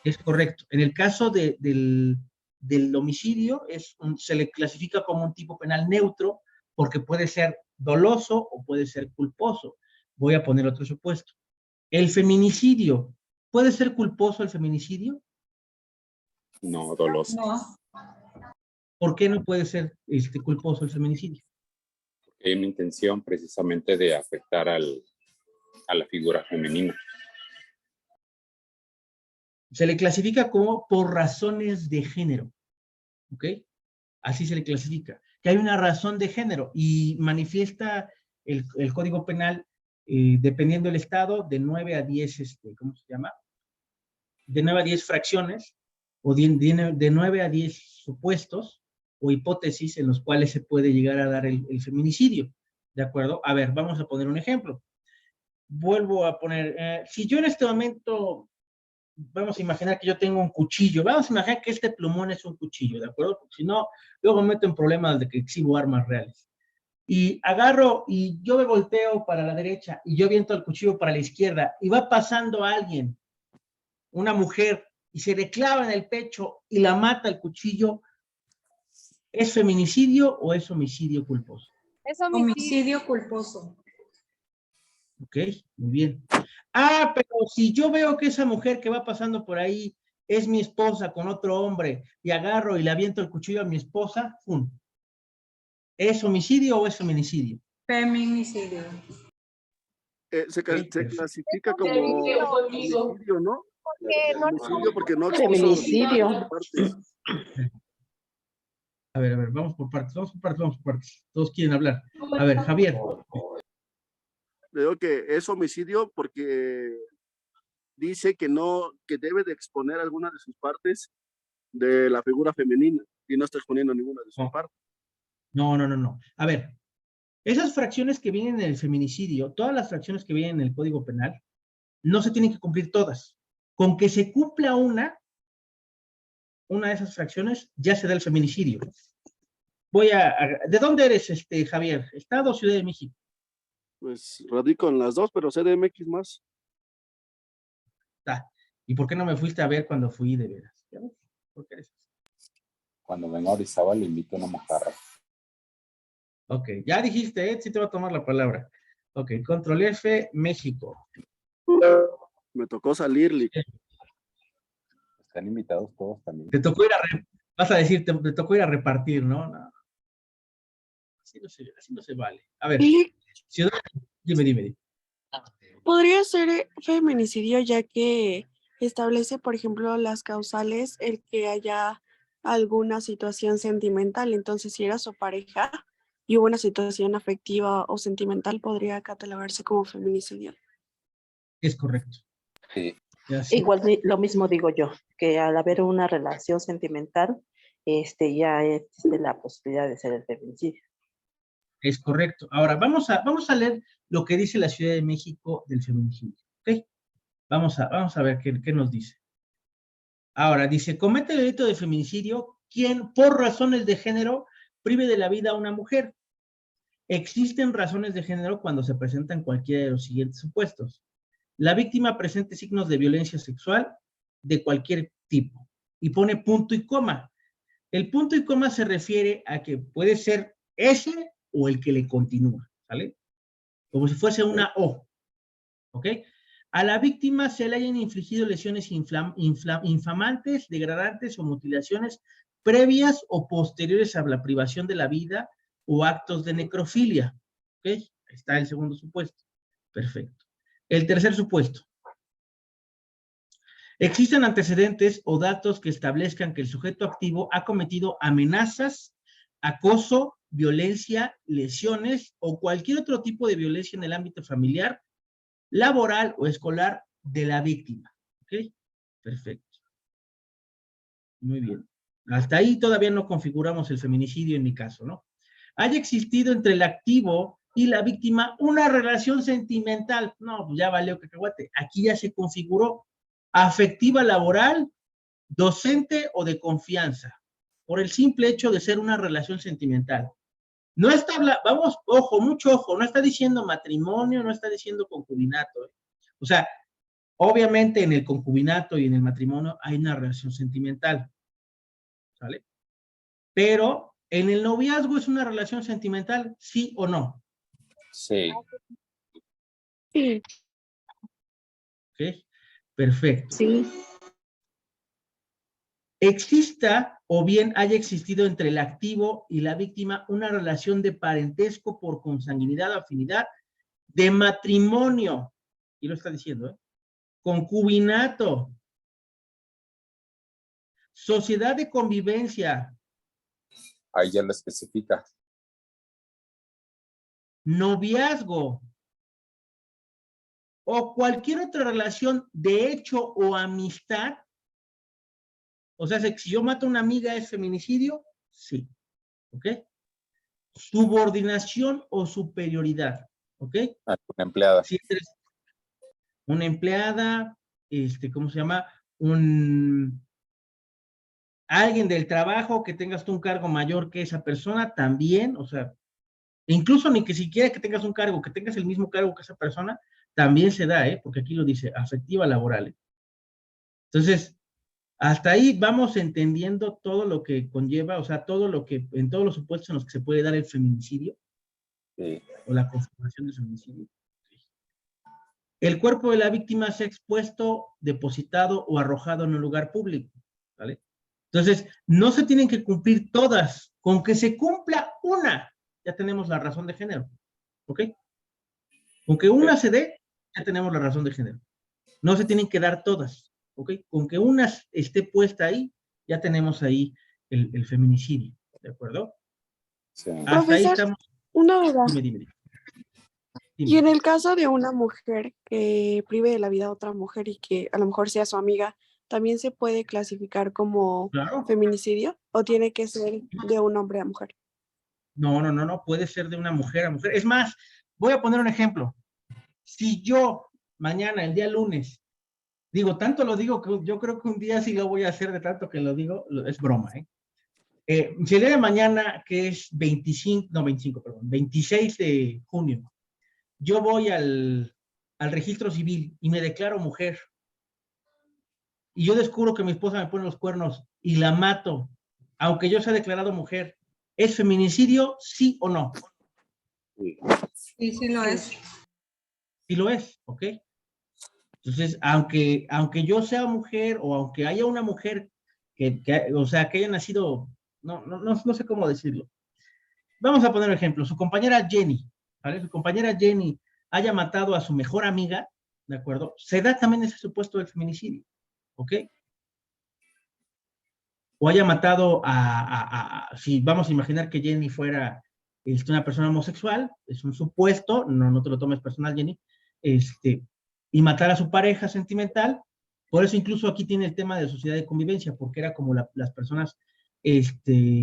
es correcto. En el caso del homicidio, se le clasifica como un tipo penal neutro porque puede ser doloso o puede ser culposo. Voy a poner otro supuesto. El feminicidio. ¿Puede ser culposo el feminicidio? No, doloso. No. ¿Por qué no puede ser culposo el feminicidio? Hay una intención precisamente de afectar a la figura femenina. Se le clasifica como por razones de género. ¿Ok? Así se le clasifica. Que hay una razón de género y manifiesta el Código Penal, dependiendo del estado, de 9 a 10, ¿cómo se llama? De 9 a 10 fracciones, o de 9 a 10 supuestos o hipótesis en los cuales se puede llegar a dar el feminicidio. ¿De acuerdo? A ver, vamos a poner un ejemplo. Vuelvo a poner, si yo en este momento, vamos a imaginar que yo tengo un cuchillo, vamos a imaginar que este plumón es un cuchillo, ¿de acuerdo? Porque si no, luego me meto en problemas de que exhibo armas reales. Y agarro y yo me volteo para la derecha y yo aviento el cuchillo para la izquierda y va pasando alguien, una mujer, y se le clava en el pecho y la mata el cuchillo, ¿es feminicidio o es homicidio culposo? Es homicidio. Homicidio culposo. Ok, muy bien. Ah, pero si yo veo que esa mujer que va pasando por ahí es mi esposa con otro hombre y agarro y le aviento el cuchillo a mi esposa, ¡pum! ¿Es homicidio o es feminicidio? Feminicidio. Se perfecto. clasifica como homicidio, ¿no? Porque no Homicidio porque no expuso Feminicidio. las partes. A ver, vamos por partes. Todos quieren hablar. A ver, Javier. Le digo que es homicidio porque dice que debe de exponer alguna de sus partes de la figura femenina y no está exponiendo ninguna de sus partes. No. A ver, esas fracciones que vienen en el feminicidio, todas las fracciones que vienen en el Código Penal, no se tienen que cumplir todas. Con que se cumpla una de esas fracciones, ya se da el feminicidio. ¿De dónde eres, Javier? ¿Estado o Ciudad de México? Pues radico en las dos, pero CDMX más. ¿Y por qué no me fuiste a ver cuando fui de veras? ¿Ya ves? ¿Por qué eres así? Cuando venga a Orizaba le invito a una mojarra. Ok, ya dijiste, sí te voy a tomar la palabra. Ok, control F, México. Me tocó salirle. Están invitados todos también. Te tocó ir vas a decir, te tocó ir a repartir, ¿no? No. Así no se vale. A ver, Ciudad, dime. Podría ser feminicidio ya que establece, por ejemplo, las causales, el que haya alguna situación sentimental. Entonces, si era su pareja y hubo una situación afectiva o sentimental, podría catalogarse como feminicidio. Es correcto. Sí. Igual lo mismo digo yo, que al haber una relación sentimental, ya existe la posibilidad de ser el feminicidio. Es correcto. Ahora, vamos a leer lo que dice la Ciudad de México del feminicidio. ¿Ok? Vamos a ver qué nos dice. Ahora, dice, comete el delito de feminicidio quien, por razones de género, prive de la vida a una mujer. Existen razones de género cuando se presentan cualquiera de los siguientes supuestos. La víctima presente signos de violencia sexual de cualquier tipo. Y pone punto y coma. El punto y coma se refiere a que puede ser ese o el que le continúa, ¿vale? Como si fuese una O, ¿ok? A la víctima se le hayan infligido lesiones infamantes, degradantes o mutilaciones previas o posteriores a la privación de la vida o actos de necrofilia, ¿ok? Ahí está el segundo supuesto. Perfecto. El tercer supuesto. Existen antecedentes o datos que establezcan que el sujeto activo ha cometido amenazas, acoso, violencia, lesiones o cualquier otro tipo de violencia en el ámbito familiar, laboral o escolar de la víctima. ¿Ok? Perfecto. Muy bien. Hasta ahí todavía no configuramos el feminicidio en mi caso, ¿no? Haya existido entre el activo y la víctima una relación sentimental. No, pues ya valió cacahuate. Aquí ya se configuró afectiva, laboral, docente o de confianza, por el simple hecho de ser una relación sentimental. No está hablando, vamos, ojo, mucho ojo, no está diciendo matrimonio, no está diciendo concubinato. O sea, obviamente en el concubinato y en el matrimonio hay una relación sentimental, ¿sale? Pero en el noviazgo es una relación sentimental, ¿sí o no? Sí. Sí. ¿Ok? Perfecto. Sí. Exista o bien haya existido entre el activo y la víctima una relación de parentesco por consanguinidad o afinidad, de matrimonio, y lo está diciendo, ¿eh? Concubinato, sociedad de convivencia, Ahí ya lo especifica. noviazgo, o cualquier otra relación de hecho o amistad. O sea, si yo mato a una amiga, ¿es feminicidio? Sí. ¿Ok? Subordinación o superioridad. ¿Ok? A una empleada. Si eres una empleada, ¿cómo se llama? Alguien del trabajo, que tengas tú un cargo mayor que esa persona, también, o sea, incluso ni que siquiera que tengas un cargo, que tengas el mismo cargo que esa persona, también se da, porque aquí lo dice, afectiva laboral. Entonces, hasta ahí vamos entendiendo todo lo que conlleva, o sea, todo lo que, en todos los supuestos en los que se puede dar el feminicidio, Sí. o la confirmación del feminicidio. El cuerpo de la víctima se ha expuesto, depositado o arrojado en un lugar público, ¿vale? Entonces, no se tienen que cumplir todas, con que se cumpla una, ya tenemos la razón de género, ¿ok? Con que una se dé, ya tenemos la razón de género. No se tienen que dar todas, ¿ok? Con que una esté puesta ahí, ya tenemos ahí el feminicidio, ¿de acuerdo? Sí. Hasta ahí Profesor, estamos. una duda. Dime. Y en el caso de una mujer que prive de la vida a otra mujer y que a lo mejor sea su amiga, ¿también se puede clasificar como Claro. feminicidio o tiene que ser de un hombre a mujer? No, puede ser de una mujer a mujer. Es más, voy a poner un ejemplo. Si yo mañana, el día lunes, digo, tanto lo digo que yo creo que un día sí lo voy a hacer, de tanto que lo digo, es broma, si el día de mañana, que es 26 de junio, yo voy al registro civil y me declaro mujer, y yo descubro que mi esposa me pone los cuernos y la mato, aunque yo sea declarado mujer, ¿es feminicidio, sí o no? Sí, sí lo es. Sí lo es, ¿ok? Entonces, aunque yo sea mujer o aunque haya una mujer o sea, que haya nacido, no sé cómo decirlo. Vamos a poner un ejemplo. Su compañera Jenny, ¿vale? Su compañera Jenny haya matado a su mejor amiga, ¿de acuerdo? Se da también ese supuesto del feminicidio, ¿ok? O haya matado si vamos a imaginar que Jenny fuera una persona homosexual, es un supuesto, no te lo tomes personal, Jenny, y matar a su pareja sentimental. Por eso incluso aquí tiene el tema de sociedad de convivencia, porque era como las personas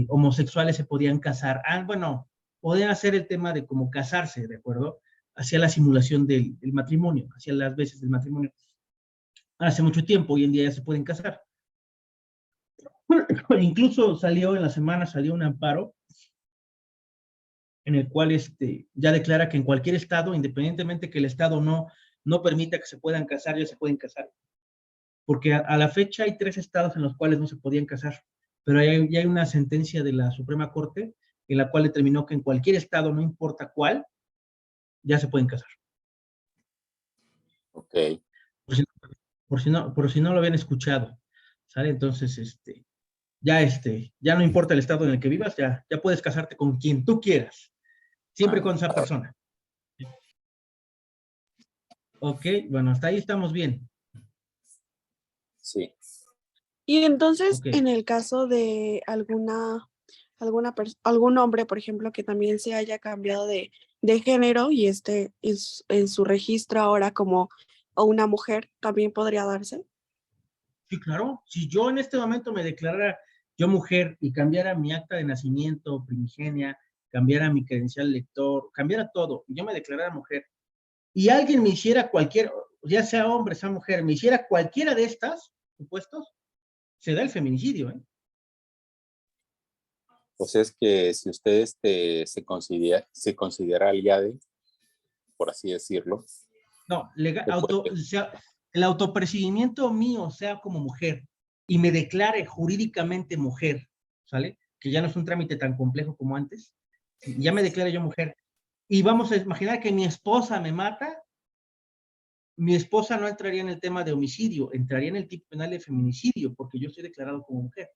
homosexuales se podían casar. Bueno, podían hacer el tema de como casarse, ¿de acuerdo? Hacia la simulación del matrimonio, hacia las veces del matrimonio. Hace mucho tiempo, hoy en día ya se pueden casar. Incluso en la semana salió un amparo en el cual ya declara que en cualquier estado, independientemente que el estado no permita que se puedan casar, ya se pueden casar. Porque a la fecha hay 3 estados en los cuales no se podían casar, pero ya hay una sentencia de la Suprema Corte en la cual determinó que en cualquier estado, no importa cuál, ya se pueden casar. Ok. Por si no lo habían escuchado, ¿sale? Entonces, ya no importa el estado en el que vivas, ya puedes casarte con quien tú quieras, siempre con esa persona. Ok, bueno, hasta ahí estamos bien. Sí. Y entonces, Ok. en el caso de algún hombre, por ejemplo, que también se haya cambiado de género y esté en su registro ahora como o una mujer, también podría darse. Sí, claro. Si yo en este momento me declarara yo mujer y cambiara mi acta de nacimiento primigenia, cambiara mi credencial lector, cambiara todo, y yo me declarara mujer, y alguien me hiciera cualquier, ya sea hombre, sea mujer, me hiciera cualquiera de estas supuestos, se da el feminicidio, ¿eh? Pues es que si usted se considera aliado, por así decirlo, No, se puede. o sea, el autopercibimiento mío sea como mujer y me declare jurídicamente mujer, ¿sale? Que ya no es un trámite tan complejo como antes. Sí, ya me declare yo mujer. Y vamos a imaginar que mi esposa me mata, mi esposa no entraría en el tema de homicidio, entraría en el tipo penal de feminicidio, porque yo estoy declarado como mujer.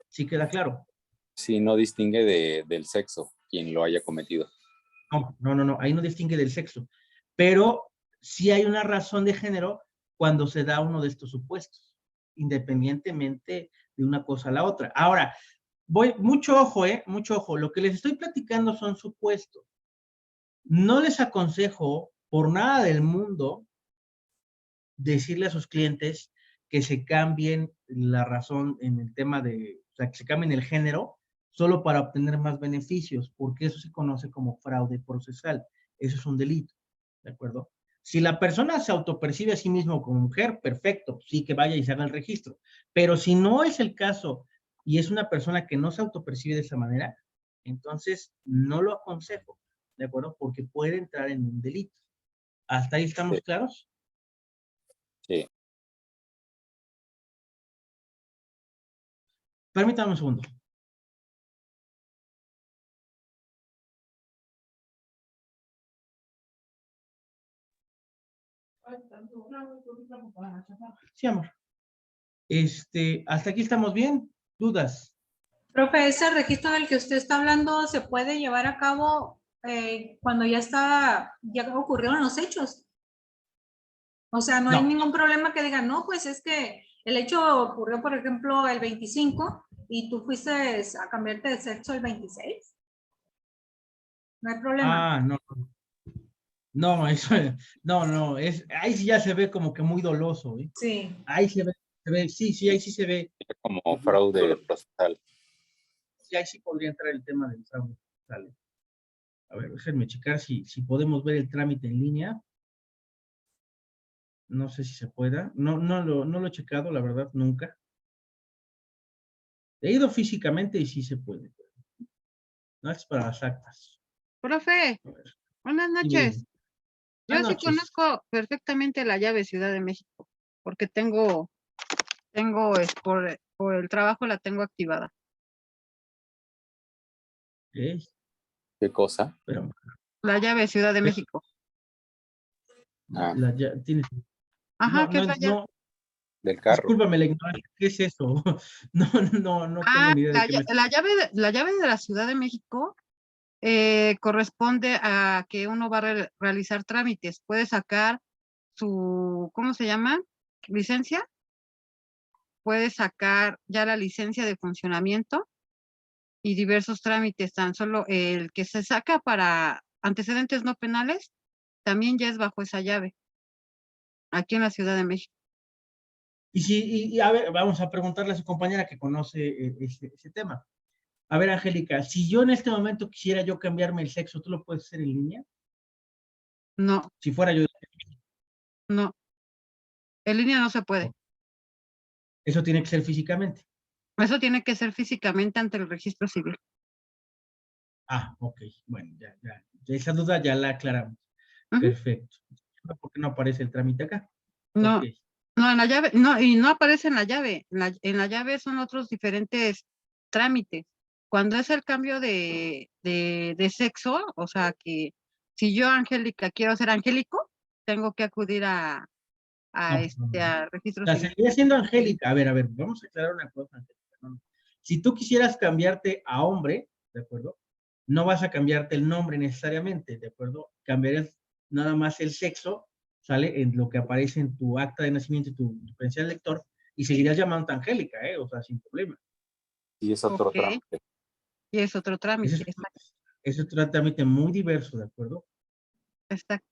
¿Sí queda claro? Si no distingue del sexo quien lo haya cometido. No, ahí no distingue del sexo. Pero sí hay una razón de género cuando se da uno de estos supuestos, independientemente de una cosa a la otra. Ahora, mucho ojo, mucho ojo. Lo que les estoy platicando son supuestos. No les aconsejo por nada del mundo decirle a sus clientes que se cambien la razón en el tema de, o sea, que se cambien el género solo para obtener más beneficios, porque eso se conoce como fraude procesal. Eso es un delito, ¿de acuerdo? Si la persona se autopercibe a sí mismo como mujer, perfecto, sí que vaya y se haga el registro. Pero si no es el caso y es una persona que no se autopercibe de esa manera, entonces no lo aconsejo, ¿de acuerdo? Porque puede entrar en un delito. ¿Hasta ahí estamos Sí, claros? sí. Permítame un segundo. Sí, amor. Hasta aquí estamos bien. ¿Dudas? Profe, ese registro del que usted está hablando se puede llevar a cabo cuando ya ocurrieron los hechos. O sea, no hay No. ningún problema que digan, no, pues es que el hecho ocurrió, por ejemplo, el 25 y tú fuiste a cambiarte de sexo el 26. No hay problema. Ah, no. No, eso, no, ahí sí ya se ve como que muy doloso, ¿eh? Sí. Ahí sí, ahí sí se ve. Como fraude procesal. Sí, ahí sí podría entrar el tema del fraude. Sale. A ver, déjenme checar si podemos ver el trámite en línea. No sé si se pueda. No lo he checado, la verdad, nunca. He ido físicamente y sí se puede. No es para las actas. Profe, A ver, buenas dime, noches. dime. Yo Buenas sí noches. conozco perfectamente la llave Ciudad de México, porque tengo por el trabajo la tengo activada. Ok, ¿Qué cosa? pero La llave Ciudad de México. Ah, tienes. Ajá, ¿qué es la llave? No, del carro. discúlpame la ignorancia. ¿Qué es eso? No tengo Ah, ni idea de qué me la llave de la Ciudad de México corresponde a que uno va a realizar trámites. Puede sacar su, ¿cómo se llama? Licencia. Puede sacar ya la licencia de funcionamiento y diversos trámites. Tan solo el que se saca para antecedentes no penales también ya es bajo esa llave, aquí en la Ciudad de México. Y a ver, vamos a preguntarle a su compañera que conoce ese tema. A ver, Angélica, si yo en este momento quisiera yo cambiarme el sexo, ¿tú lo puedes hacer en línea? No, Si fuera yo, no, en línea no se puede. eso tiene que ser físicamente. Eso tiene que ser físicamente ante el registro civil. Ah, ok, bueno, ya. Esa duda ya la aclaramos. Ujú. Perfecto. ¿Por qué no aparece el trámite acá? No, Ok. no, en la llave, no, y no aparece en la llave. En la llave son otros diferentes trámites. Cuando es el cambio de sexo, o sea que si yo, Angélica, quiero ser Angélico, tengo que acudir No. a registro O sea, civil. seguiría siendo Angélica. A ver, vamos a aclarar una cosa, Angélica. Si tú quisieras cambiarte a hombre, ¿de acuerdo? No vas a cambiarte el nombre necesariamente, ¿de acuerdo? Cambiarías nada más el sexo ¿sale? En lo que aparece en tu acta de nacimiento y tu credencial de lector, y seguirías llamando Angélica, o sea, sin problema. Y es otro Ok. trámite. Y es otro trámite. Ese es un trámite muy diverso, ¿de acuerdo? Exacto.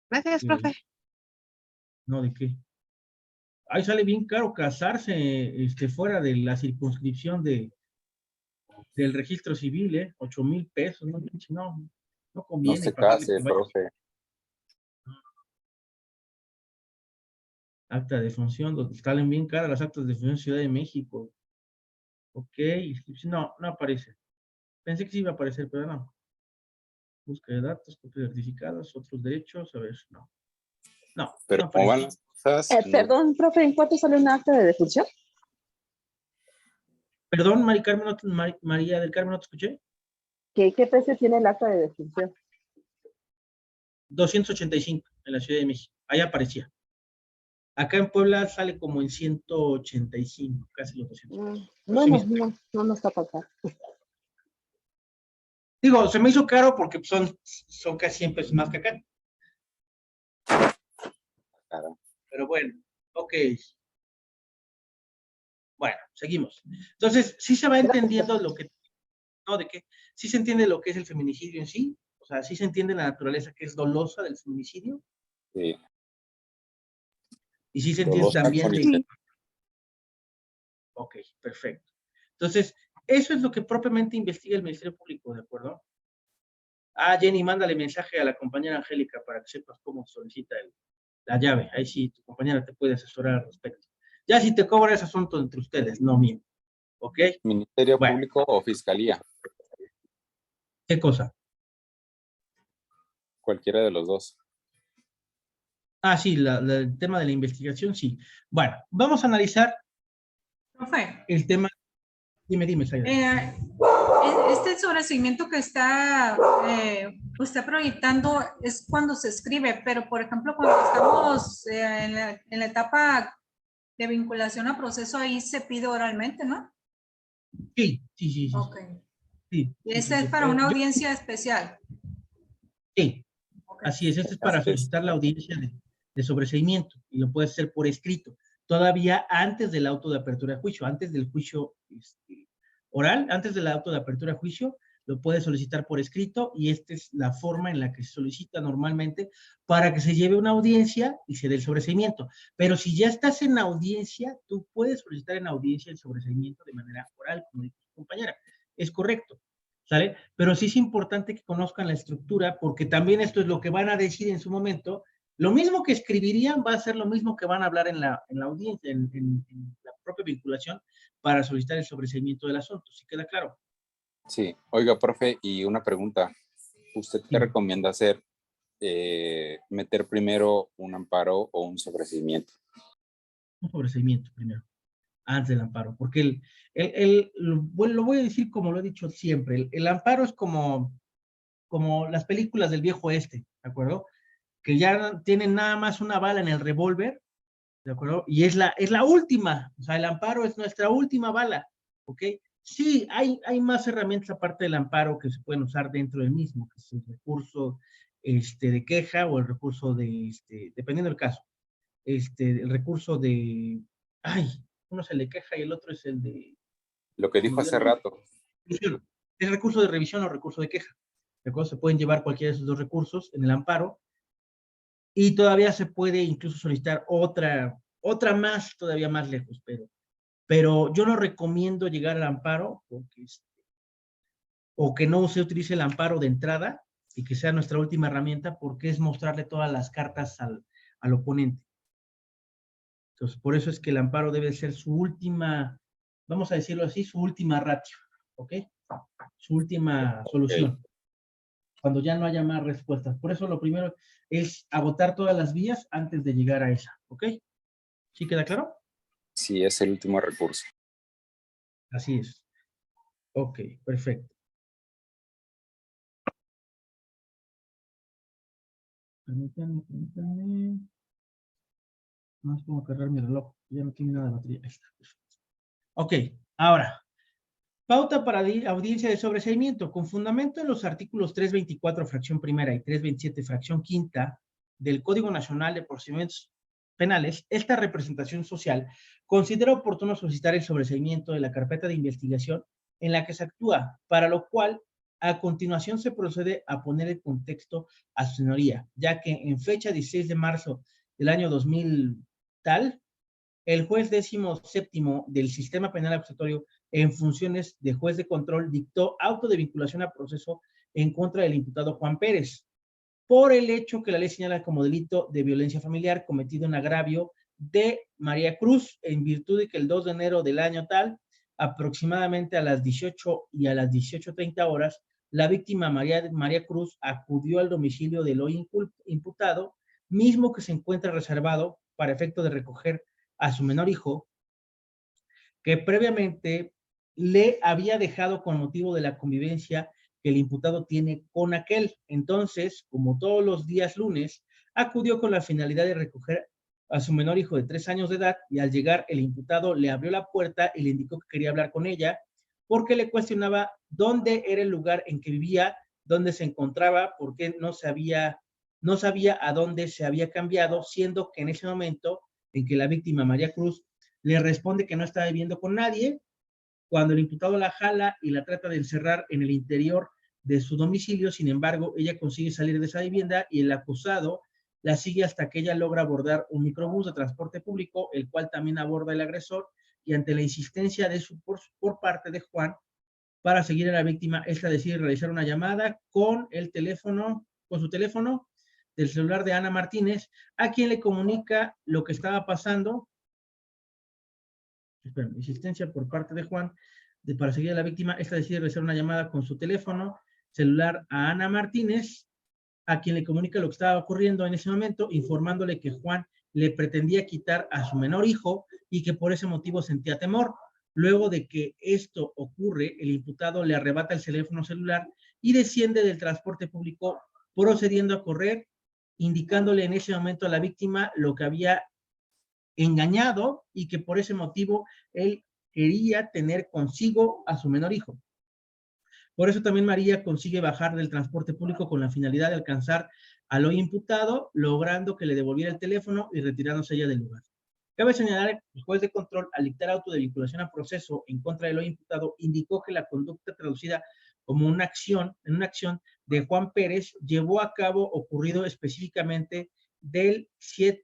Gracias, Sí. profe. No, ¿de qué? Ahí sale bien caro casarse fuera de la circunscripción del registro civil, 8,000 pesos, no, no No conviene se pagarle case, que vaya profe. acta de función, salen bien caras las actas de función Ciudad de México. Ok, no, no aparece. Pensé que sí iba a aparecer, pero no. Búsqueda de datos, copias certificadas, otros derechos, a ver, no. No, Pero no como aparece. van las cosas, no. Perdón, profe, ¿en cuánto sale una acta de defunción? Perdón, María del Carmen, ¿no te escuché? ¿Qué precio tiene el acta de defunción? 285 en la Ciudad de México. Ahí aparecía. Acá en Puebla sale como en 185, casi los 200. Bueno, no está para acá. Digo, se me hizo caro porque son casi 100 pesos más que acá. Claro. Pero bueno, ok. Bueno, seguimos. Entonces, sí se va entendiendo lo que, ¿no? ¿De qué? Sí se entiende lo que es el feminicidio en sí. O sea, sí se entiende la naturaleza que es dolosa del feminicidio. Sí. Y sí se entiende Dolosa también con de... intención. Ok, perfecto. Entonces, eso es lo que propiamente investiga el Ministerio Público, ¿de acuerdo? Jenny, mándale mensaje a la compañera Angélica para que sepas cómo solicita la llave. Ahí sí, tu compañera te puede asesorar al respecto. Ya si te cobra ese asunto entre ustedes, no mío. ¿Ok? ¿Ministerio Bueno, Público o Fiscalía? ¿qué cosa? Cualquiera de los dos. Sí, el tema de la investigación, sí. Bueno, vamos a analizar Profe, el tema. Dime, Saida. este sobreseimiento que está usted proyectando es cuando se escribe, pero por ejemplo, cuando estamos en la etapa de vinculación a proceso, ahí se pide oralmente, ¿no? Sí. Ok. Sí, Y esta es para una audiencia especial. Sí, Ok. así es. Este es para solicitar la audiencia de sobreseimiento y lo puedes hacer por escrito. Todavía antes del auto de apertura de juicio, antes del juicio oral, antes del auto de apertura de juicio, lo puedes solicitar por escrito y esta es la forma en la que se solicita normalmente para que se lleve una audiencia y se dé el sobreseimiento. Pero si ya estás en audiencia, tú puedes solicitar en audiencia el sobreseimiento de manera oral, como dijo tu compañera. Es correcto, ¿sale? Pero sí es importante que conozcan la estructura porque también esto es lo que van a decir en su momento. Lo mismo que escribirían va a ser lo mismo que van a hablar en la audiencia, en la propia vinculación para solicitar el sobreseimiento del asunto. ¿Sí queda claro? Sí. Oiga, profe, y una pregunta. ¿Usted qué Sí. recomienda hacer? ¿Meter primero un amparo o un sobreseimiento? Un sobreseimiento primero, antes del amparo, porque bueno, lo voy a decir como lo he dicho siempre, el amparo es como las películas del viejo oeste, ¿de acuerdo? Que ya tienen nada más una bala en el revólver, ¿de acuerdo? Y es la última, o sea, el amparo es nuestra última bala, ¿ok? Sí, hay más herramientas aparte del amparo que se pueden usar dentro del mismo, que es el recurso de queja o el recurso dependiendo del caso, el recurso uno es el de queja y el otro es el de, Lo que se me dijo olvidó el hace nombre. rato. Revisión. Es recurso de revisión o recurso de queja, ¿de acuerdo? Se pueden llevar cualquiera de esos dos recursos en el amparo y todavía se puede incluso solicitar otra más, todavía más lejos, pero yo no recomiendo llegar al amparo porque, o que no se utilice el amparo de entrada y que sea nuestra última herramienta porque es mostrarle todas las cartas al oponente. Entonces, por eso es que el amparo debe ser su última, vamos a decirlo así, su última ratio, ¿ok? Su última solución, cuando ya no haya más respuestas. Por eso lo primero es agotar todas las vías antes de llegar a esa, ¿ok? ¿Sí queda claro? Sí, es el último recurso. Así es. Ok, perfecto. Permítanme. Más como cargar mi reloj. Ya no tiene nada de batería. Ahí está. Ok, ahora. Pauta para audiencia de sobreseimiento. Con fundamento en los artículos 324, fracción primera, y 327, fracción quinta, del Código Nacional de Procedimientos Penales, esta representación social considera oportuno solicitar el sobreseimiento de la carpeta de investigación en la que se actúa, para lo cual a continuación se procede a poner el contexto a su señoría, ya que en fecha 16 de marzo del año 2000 tal, el juez 17º del Sistema Penal Acusatorio en funciones de juez de control dictó auto de vinculación a proceso en contra del imputado Juan Pérez por el hecho que la ley señala como delito de violencia familiar cometido en agravio de María Cruz, en virtud de que el 2 de enero del año tal, aproximadamente a las 18 y a las 18:30 horas, la víctima María Cruz acudió al domicilio del hoy imputado, mismo que se encuentra reservado para efecto de recoger a su menor hijo, que previamente le había dejado con motivo de la convivencia que el imputado tiene con aquel. Entonces, como todos los días lunes, acudió con la finalidad de recoger a su menor hijo de 3 años de edad, y al llegar el imputado le abrió la puerta y le indicó que quería hablar con ella porque le cuestionaba dónde era el lugar en que vivía, dónde se encontraba, porque no sabía a dónde se había cambiado, siendo que en ese momento en que la víctima María Cruz le responde que no está viviendo con nadie, cuando el imputado la jala y la trata de encerrar en el interior de su domicilio. Sin embargo, ella consigue salir de esa vivienda y el acusado la sigue hasta que ella logra abordar un microbús de transporte público, el cual también aborda el agresor, y ante la insistencia de por parte de Juan para seguir a la víctima, esta decide realizar una llamada con su teléfono del celular de Ana Martínez, a quien le comunica lo que estaba pasando. Insistencia por parte de Juan para seguir a la víctima. Esta decide realizar una llamada con su teléfono celular a Ana Martínez, a quien le comunica lo que estaba ocurriendo en ese momento, informándole que Juan le pretendía quitar a su menor hijo y que por ese motivo sentía temor. Luego de que esto ocurre, el imputado le arrebata el teléfono celular y desciende del transporte público, procediendo a correr, indicándole en ese momento a la víctima lo que había engañado y que por ese motivo él quería tener consigo a su menor hijo. Por eso también María consigue bajar del transporte público con la finalidad de alcanzar al hoy imputado, logrando que le devolviera el teléfono y retirándose ella del lugar. Cabe señalar que el juez de control, al dictar auto de vinculación a proceso en contra del hoy imputado, indicó que la conducta traducida como una acción de Juan Pérez llevó a cabo ocurrido específicamente del 7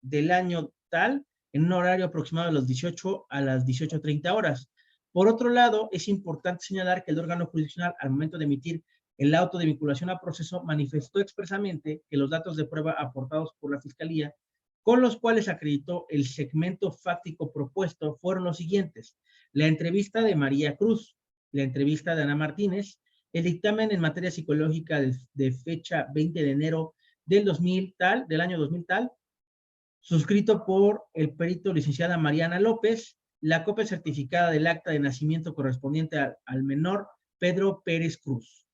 del año tal, en un horario aproximado de los 18 a las 18:30 horas. Por otro lado, es importante señalar que el órgano jurisdiccional, al momento de emitir el auto de vinculación a proceso, manifestó expresamente que los datos de prueba aportados por la Fiscalía, con los cuales acreditó el segmento fáctico propuesto, fueron los siguientes: la entrevista de María Cruz, la entrevista de Ana Martínez, el dictamen en materia psicológica de fecha 20 de enero del año 2000 tal, suscrito por el perito licenciada Mariana López, la copia certificada del acta de nacimiento correspondiente al menor Pedro Pérez Cruz.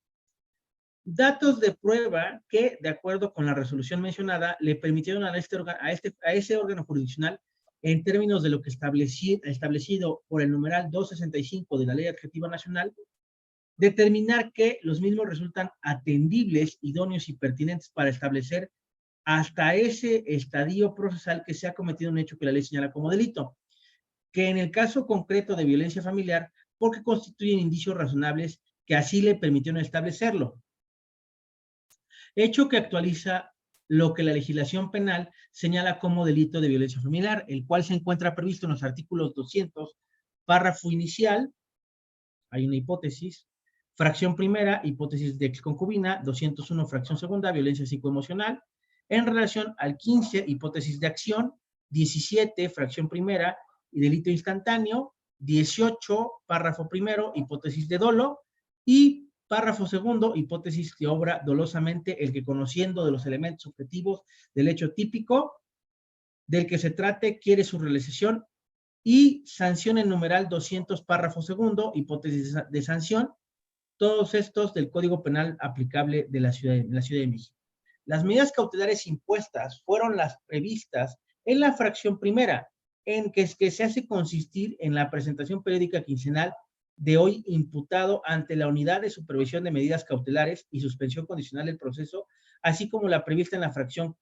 Datos de prueba que, de acuerdo con la resolución mencionada, le permitieron a ese órgano jurisdiccional, en términos de lo que establecido por el numeral 265 de la Ley Adjetiva Nacional, determinar que los mismos resultan atendibles, idóneos y pertinentes para establecer hasta ese estadio procesal que se ha cometido un hecho que la ley señala como delito, que en el caso concreto de violencia familiar, porque constituyen indicios razonables que así le permitieron establecerlo. Hecho que actualiza lo que la legislación penal señala como delito de violencia familiar, el cual se encuentra previsto en los artículos 200, párrafo inicial, hay una hipótesis, fracción primera, hipótesis de exconcubina, 201, fracción segunda, violencia psicoemocional, en relación al 15, hipótesis de acción, 17, fracción primera, y delito instantáneo, 18, párrafo primero, hipótesis de dolo, y párrafo segundo, hipótesis que obra dolosamente el que, conociendo de los elementos objetivos del hecho típico del que se trate, quiere su realización, y sanción en numeral 200, párrafo segundo, hipótesis de sanción, todos estos del Código Penal aplicable de la Ciudad de México. Las medidas cautelares impuestas fueron las previstas en la fracción primera, en que se hace consistir en la presentación periódica quincenal de hoy imputado ante la Unidad de Supervisión de Medidas Cautelares y Suspensión Condicional del Proceso, así como la prevista en la fracción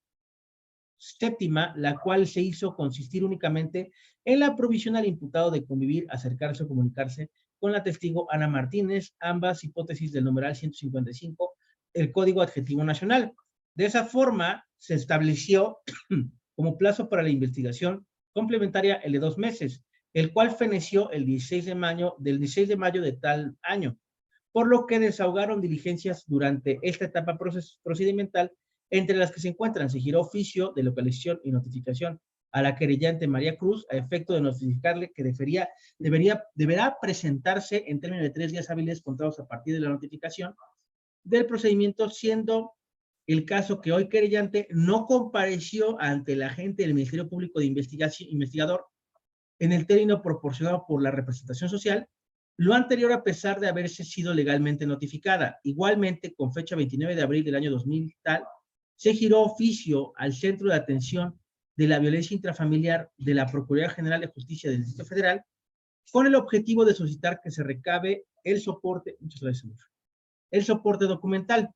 séptima, la cual se hizo consistir únicamente en la provisión al imputado de convivir, acercarse o comunicarse con la testigo Ana Martínez, ambas hipótesis del numeral 155, el Código Adjetivo Nacional. De esa forma, se estableció como plazo para la investigación complementaria el de 2 meses, el cual feneció el 16 de mayo de tal año, por lo que desahogaron diligencias durante esta etapa procedimental, entre las que se encuentran: se giró oficio de localización y notificación a la querellante María Cruz a efecto de notificarle que deberá presentarse en términos de 3 días hábiles contados a partir de la notificación del procedimiento, siendo el caso que hoy querellante no compareció ante el agente del Ministerio Público de Investigador en el término proporcionado por la representación social, lo anterior a pesar de haberse sido legalmente notificada. Igualmente, con fecha 29 de abril del año 2000 tal, se giró oficio al Centro de Atención de la Violencia Intrafamiliar de la Procuraduría General de Justicia del Distrito Federal, con el objetivo de solicitar que se recabe el soporte, el soporte documental,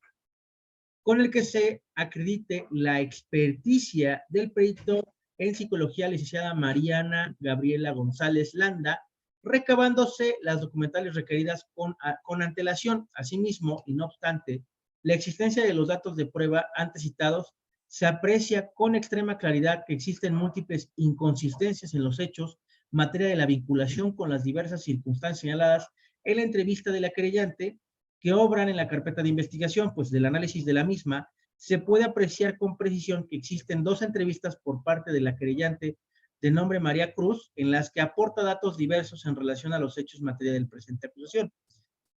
con el que se acredite la experticia del perito en psicología, licenciada Mariana Gabriela González Landa, recabándose las documentales requeridas con antelación. Asimismo, y no obstante, la existencia de los datos de prueba antes citados, se aprecia con extrema claridad que existen múltiples inconsistencias en los hechos, materia de la vinculación con las diversas circunstancias señaladas en la entrevista de la querellante, que obran en la carpeta de investigación. Pues del análisis de la misma, se puede apreciar con precisión que existen 2 entrevistas por parte de la querellante de nombre María Cruz, en las que aporta datos diversos en relación a los hechos materia del presente acusación.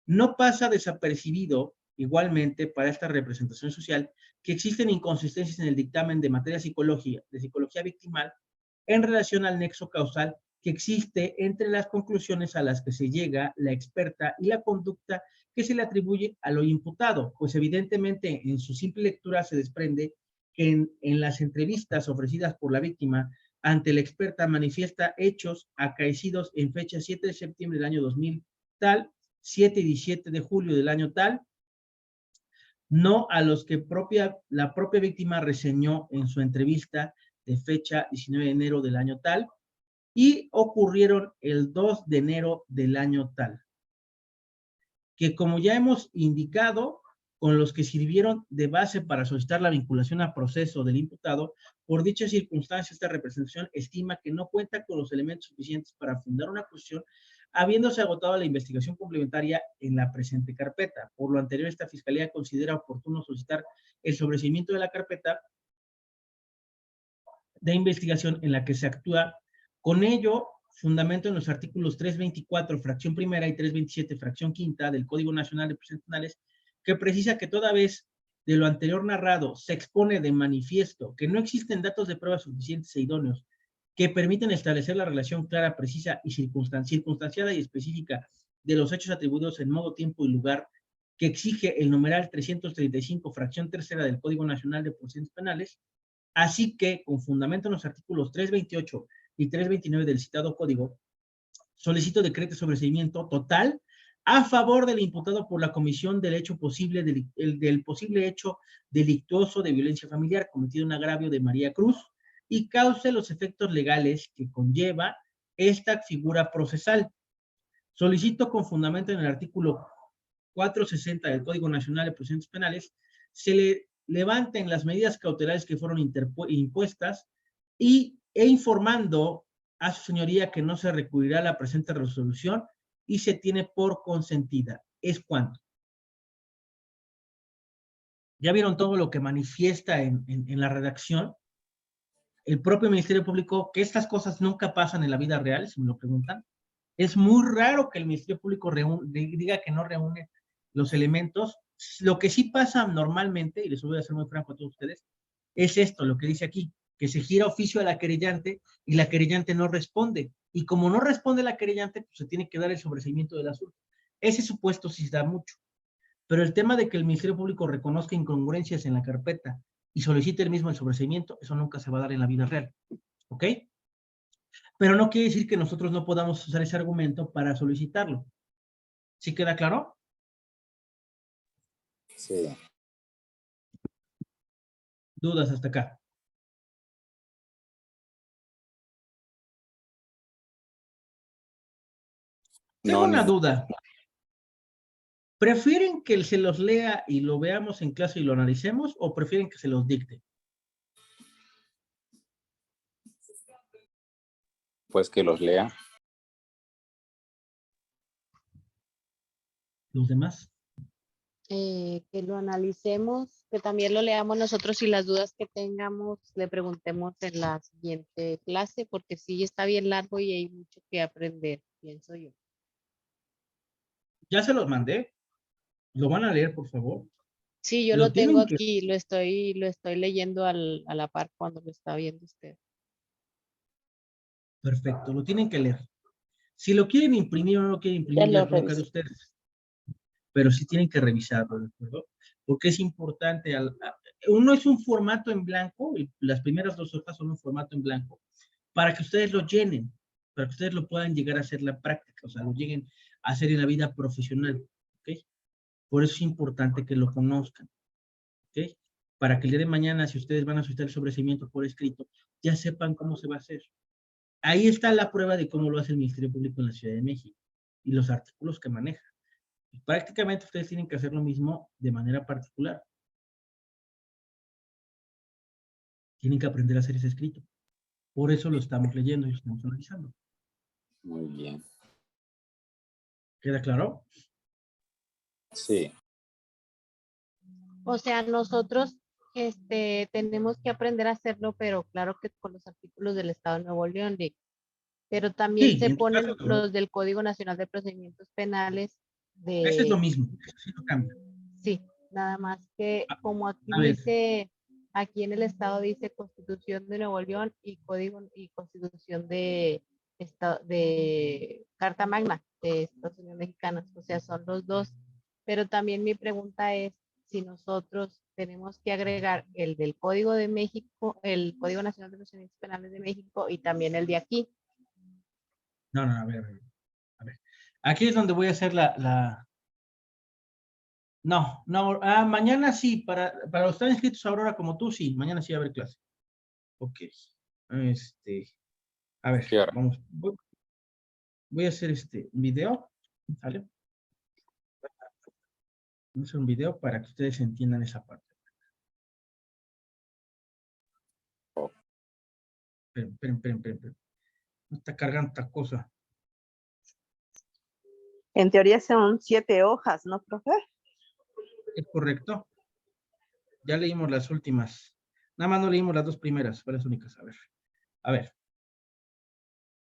No pasa desapercibido, igualmente, para esta representación social, que existen inconsistencias en el dictamen de materia de psicología victimal en relación al nexo causal que existe entre las conclusiones a las que se llega la experta y la conducta que se le atribuye a lo imputado, pues evidentemente en su simple lectura se desprende que en las entrevistas ofrecidas por la víctima ante la experta manifiesta hechos acaecidos en fecha 7 de septiembre del año 2000 tal, 7 y 17 de julio del año tal, no a los que la propia víctima reseñó en su entrevista de fecha 19 de enero del año tal, y ocurrieron el 2 de enero del año tal, que como ya hemos indicado, con los que sirvieron de base para solicitar la vinculación a proceso del imputado. Por dicha circunstancia, esta representación estima que no cuenta con los elementos suficientes para fundar una acusación, habiéndose agotado la investigación complementaria en la presente carpeta. Por lo anterior, esta Fiscalía considera oportuno solicitar el sobreseimiento de la carpeta de investigación en la que se actúa. Con ello, fundamento en los artículos 324, fracción primera, y 327, fracción quinta del Código Nacional de Procesos Penales, que precisa que toda vez de lo anterior narrado se expone de manifiesto que no existen datos de prueba suficientes e idóneos que permiten establecer la relación clara, precisa y circunstanciada y específica de los hechos atribuidos en modo, tiempo y lugar que exige el numeral 335, fracción tercera del Código Nacional de Procedimientos Penales, así que, con fundamento en los artículos 328 y 329 del citado código, solicito decreto de sobreseimiento total a favor del imputado por la comisión del hecho posible, del posible hecho delictuoso de violencia familiar cometido en agravio de María Cruz, y cause los efectos legales que conlleva esta figura procesal. Solicito, con fundamento en el artículo 460 del Código Nacional de Procedimientos Penales, se le levanten las medidas cautelares que fueron impuestas e informando a su señoría que no se recurrirá a la presente resolución y se tiene por consentida. ¿Es cuánto? ¿Ya vieron todo lo que manifiesta en la redacción? El propio Ministerio Público, que estas cosas nunca pasan en la vida real, si me lo preguntan. Es muy raro que el Ministerio Público diga que no reúne los elementos. Lo que sí pasa normalmente, y les voy a ser muy franco a todos ustedes, es esto, lo que dice aquí, que se gira oficio a la querellante y la querellante no responde. Y como no responde la querellante, pues se tiene que dar el sobreseimiento del asunto. Ese supuesto sí se da mucho. Pero el tema de que el Ministerio Público reconozca incongruencias en la carpeta y solicite el mismo el sobreseimiento, eso nunca se va a dar en la vida real. ¿Ok? Pero no quiere decir que nosotros no podamos usar ese argumento para solicitarlo. ¿Sí queda claro? Sí. ¿Dudas hasta acá? Tengo No, una ningún- duda. ¿Prefieren que se los lea y lo veamos en clase y lo analicemos o prefieren que se los dicte? Pues que los lea. ¿Los demás? Que lo analicemos, que también lo leamos nosotros y las dudas que tengamos le preguntemos en la siguiente clase, porque sí está bien largo y hay mucho que aprender, pienso yo. Ya se los mandé. ¿Lo van a leer, por favor? Sí, yo Lo lo tengo tienen que... aquí, lo estoy leyendo a la par cuando lo está viendo usted. Perfecto, lo tienen que leer. Si lo quieren imprimir o no lo quieren Ya imprimir, ya lo es bronca de revisé. ustedes. Pero sí tienen que revisarlo, ¿de acuerdo? Porque es importante. Uno es un formato en blanco, y las primeras 2 hojas son un formato en blanco, para que ustedes lo llenen, para que ustedes lo puedan llegar a hacer la práctica, o sea, lo lleguen a hacer en la vida profesional, ¿ok? Por eso es importante que lo conozcan, ¿ok? Para que el día de mañana, si ustedes van a solicitar el sobreseimiento por escrito, ya sepan cómo se va a hacer. Ahí está la prueba de cómo lo hace el Ministerio Público en la Ciudad de México y los artículos que maneja. Prácticamente ustedes tienen que hacer lo mismo de manera particular. Tienen que aprender a hacer ese escrito. Por eso lo estamos leyendo y lo estamos analizando. Muy bien. ¿Queda claro? Sí. O sea, nosotros tenemos que aprender a hacerlo, pero claro que con los artículos del Estado de Nuevo León, pero también Sí, se en tu ponen caso, los del Código Nacional de Procedimientos Penales ese es lo de, mismo. Eso sí no cambia. sí, nada más que como aquí A ver, dice, aquí en el Estado dice Constitución de Nuevo León y Código y Constitución de Carta Magna de Estados Unidos Mexicanos, o sea, son los dos. Pero también mi pregunta es si nosotros tenemos que agregar el del Código de México, el Código Nacional de Procedimientos Penales de México y también el de aquí. no, a ver. Aquí es donde voy a hacer No, mañana sí, para los que están inscritos a Aurora como tú, sí, mañana sí va a haber clase. Ok. A ver, ¿Qué hora? vamos. Voy a hacer un video, ¿sale? Voy a hacer un video para que ustedes entiendan esa parte. Oh. Esperen. No está cargando esta cosa. En teoría son 7 hojas, ¿no, profe? ¿Es correcto? Ya leímos las últimas. Nada más no leímos las 2 primeras, fue las únicas. A ver.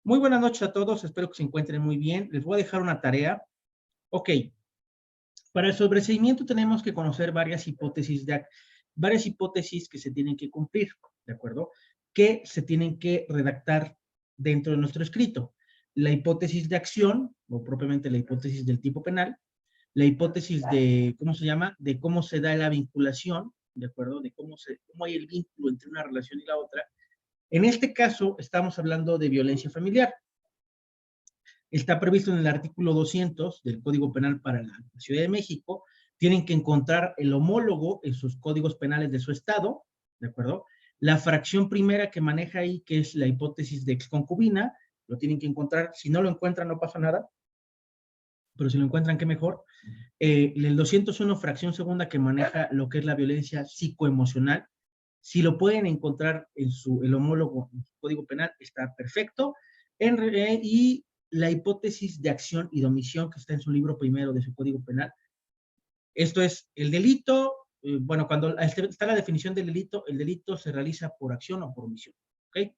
Muy buenas noches a todos, espero que se encuentren muy bien. Les voy a dejar una tarea. Ok. Para el sobreseimiento tenemos que conocer varias hipótesis que se tienen que cumplir, ¿de acuerdo? Que se tienen que redactar dentro de nuestro escrito. La hipótesis de acción, o propiamente la hipótesis del tipo penal, la hipótesis de, ¿cómo se llama? De cómo se da la vinculación, ¿de acuerdo? De cómo hay el vínculo entre una relación y la otra. En este caso, estamos hablando de violencia familiar. Está previsto en el artículo 200 del Código Penal para la Ciudad de México. Tienen que encontrar el homólogo en sus códigos penales de su estado, ¿de acuerdo? La fracción primera que maneja ahí, que es la hipótesis de exconcubina, lo tienen que encontrar. Si no lo encuentran, no pasa nada, pero si lo encuentran, qué mejor. El 201, fracción segunda, que maneja lo que es la violencia psicoemocional. Si lo pueden encontrar en el homólogo en su código penal, está perfecto. Y la hipótesis de acción y de omisión que está en su libro primero de su código penal. Esto es el delito, bueno, cuando está la definición del delito, el delito se realiza por acción o por omisión, ¿ok?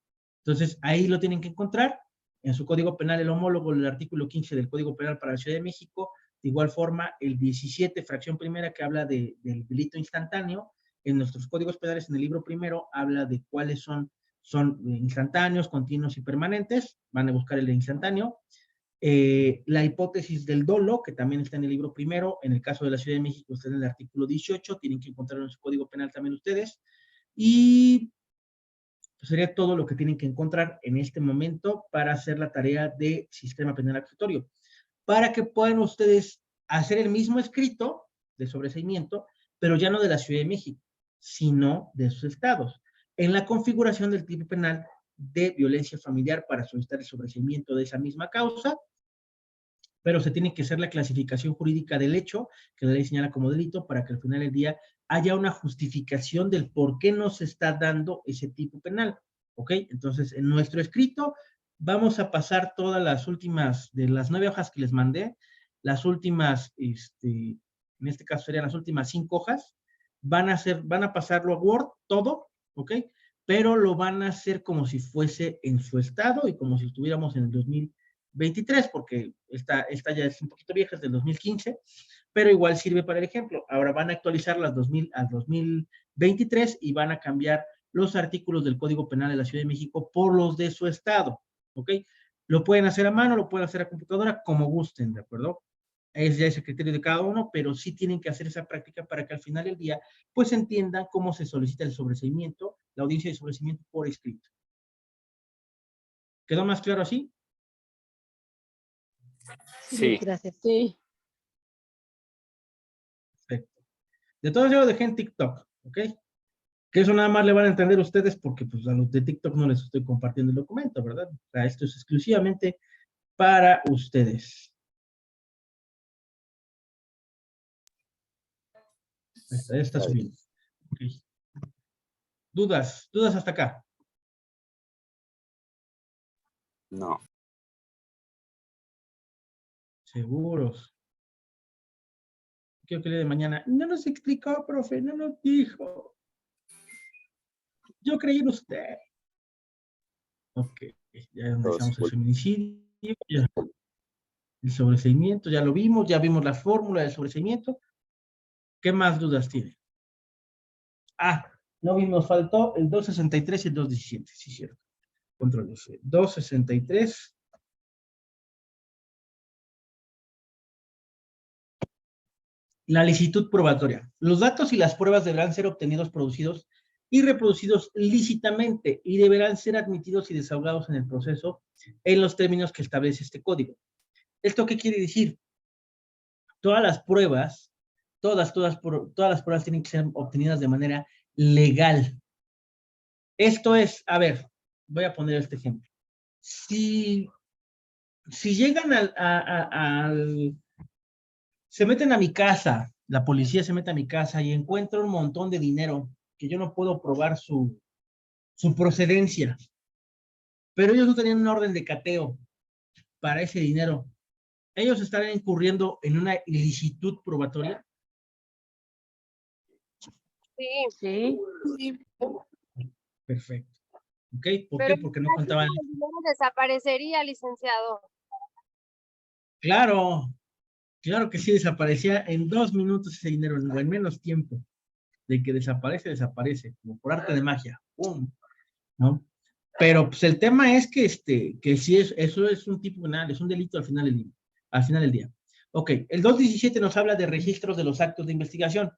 Entonces, ahí lo tienen que encontrar, en su código penal, el homólogo, el artículo 15 del Código Penal para la Ciudad de México, de igual forma, el 17, fracción primera, que habla del delito instantáneo, en nuestros códigos penales, en el libro primero, habla de cuáles son instantáneos, continuos y permanentes. Van a buscar el de instantáneo. La hipótesis del dolo, que también está en el libro primero, en el caso de la Ciudad de México está en el artículo 18, tienen que encontrarlo en su código penal también ustedes. Y Pues sería todo lo que tienen que encontrar en este momento para hacer la tarea de sistema penal acusatorio, para que puedan ustedes hacer el mismo escrito de sobreseimiento, pero ya no de la Ciudad de México, sino de sus estados, en la configuración del tipo penal de violencia familiar para solicitar el sobreseimiento de esa misma causa, pero se tiene que hacer la clasificación jurídica del hecho, que la ley señala como delito, para que al final del día haya una justificación del por qué no se está dando ese tipo penal, ¿ok? Entonces, en nuestro escrito vamos a pasar todas las últimas, de las 9 hojas que les mandé, las últimas, en este caso serían las últimas 5 hojas, van a pasarlo a Word, todo, ¿ok? Pero lo van a hacer como si fuese en su estado y como si estuviéramos en el 2023, porque esta ya es un poquito vieja, es del 2015, pero igual sirve para el ejemplo. Ahora van a actualizar las 2000 al 2023 y van a cambiar los artículos del Código Penal de la Ciudad de México por los de su estado, ¿ok? Lo pueden hacer a mano, lo pueden hacer a computadora, como gusten, ¿de acuerdo? Es ya ese criterio de cada uno, pero sí tienen que hacer esa práctica para que al final del día, pues entiendan cómo se solicita el sobreseimiento, la audiencia de sobreseimiento por escrito. ¿Quedó más claro así? Sí. Gracias. Sí. Perfecto. De todos yo lo dejé en TikTok, ¿ok? Que eso nada más le van a entender ustedes porque pues a los de TikTok no les estoy compartiendo el documento, ¿verdad? O sea, esto es exclusivamente para ustedes. Ahí está subiendo. Okay. ¿Dudas hasta acá? No. Seguros. Quiero que el día de mañana, no nos explicó, profe, no nos dijo. Yo creí en usted. Ok, ya analizamos el feminicidio, ya el sobreseimiento, ya lo vimos, ya vimos la fórmula del sobreseimiento. ¿Qué más dudas tiene? Ah, no vimos, faltó el 263 y el 217, sí, cierto. Control F. 263. La licitud probatoria. Los datos y las pruebas deberán ser obtenidos, producidos y reproducidos lícitamente y deberán ser admitidos y desahogados en el proceso en los términos que establece este código. ¿Esto qué quiere decir? Todas las pruebas, todas las pruebas tienen que ser obtenidas de manera legal. Esto es, a ver, voy a poner este ejemplo. Si llegan se meten a mi casa, la policía se mete a mi casa y encuentra un montón de dinero que yo no puedo probar su procedencia, pero ellos no tenían una orden de cateo para ese dinero. ¿Ellos estarán incurriendo en una ilicitud probatoria? Sí. Sí. Perfecto. ¿Ok? ¿Por Pero qué? Porque no contaban. el dinero desaparecería, licenciado. Claro, claro que sí, desaparecía en 2 minutos ese dinero, o en menos tiempo. De que desaparece, como por arte de magia. ¡Pum! ¿No? Pero pues el tema es que sí eso es un tipo penal, es un delito al final del día. Ok, el 217 nos habla de registros de los actos de investigación.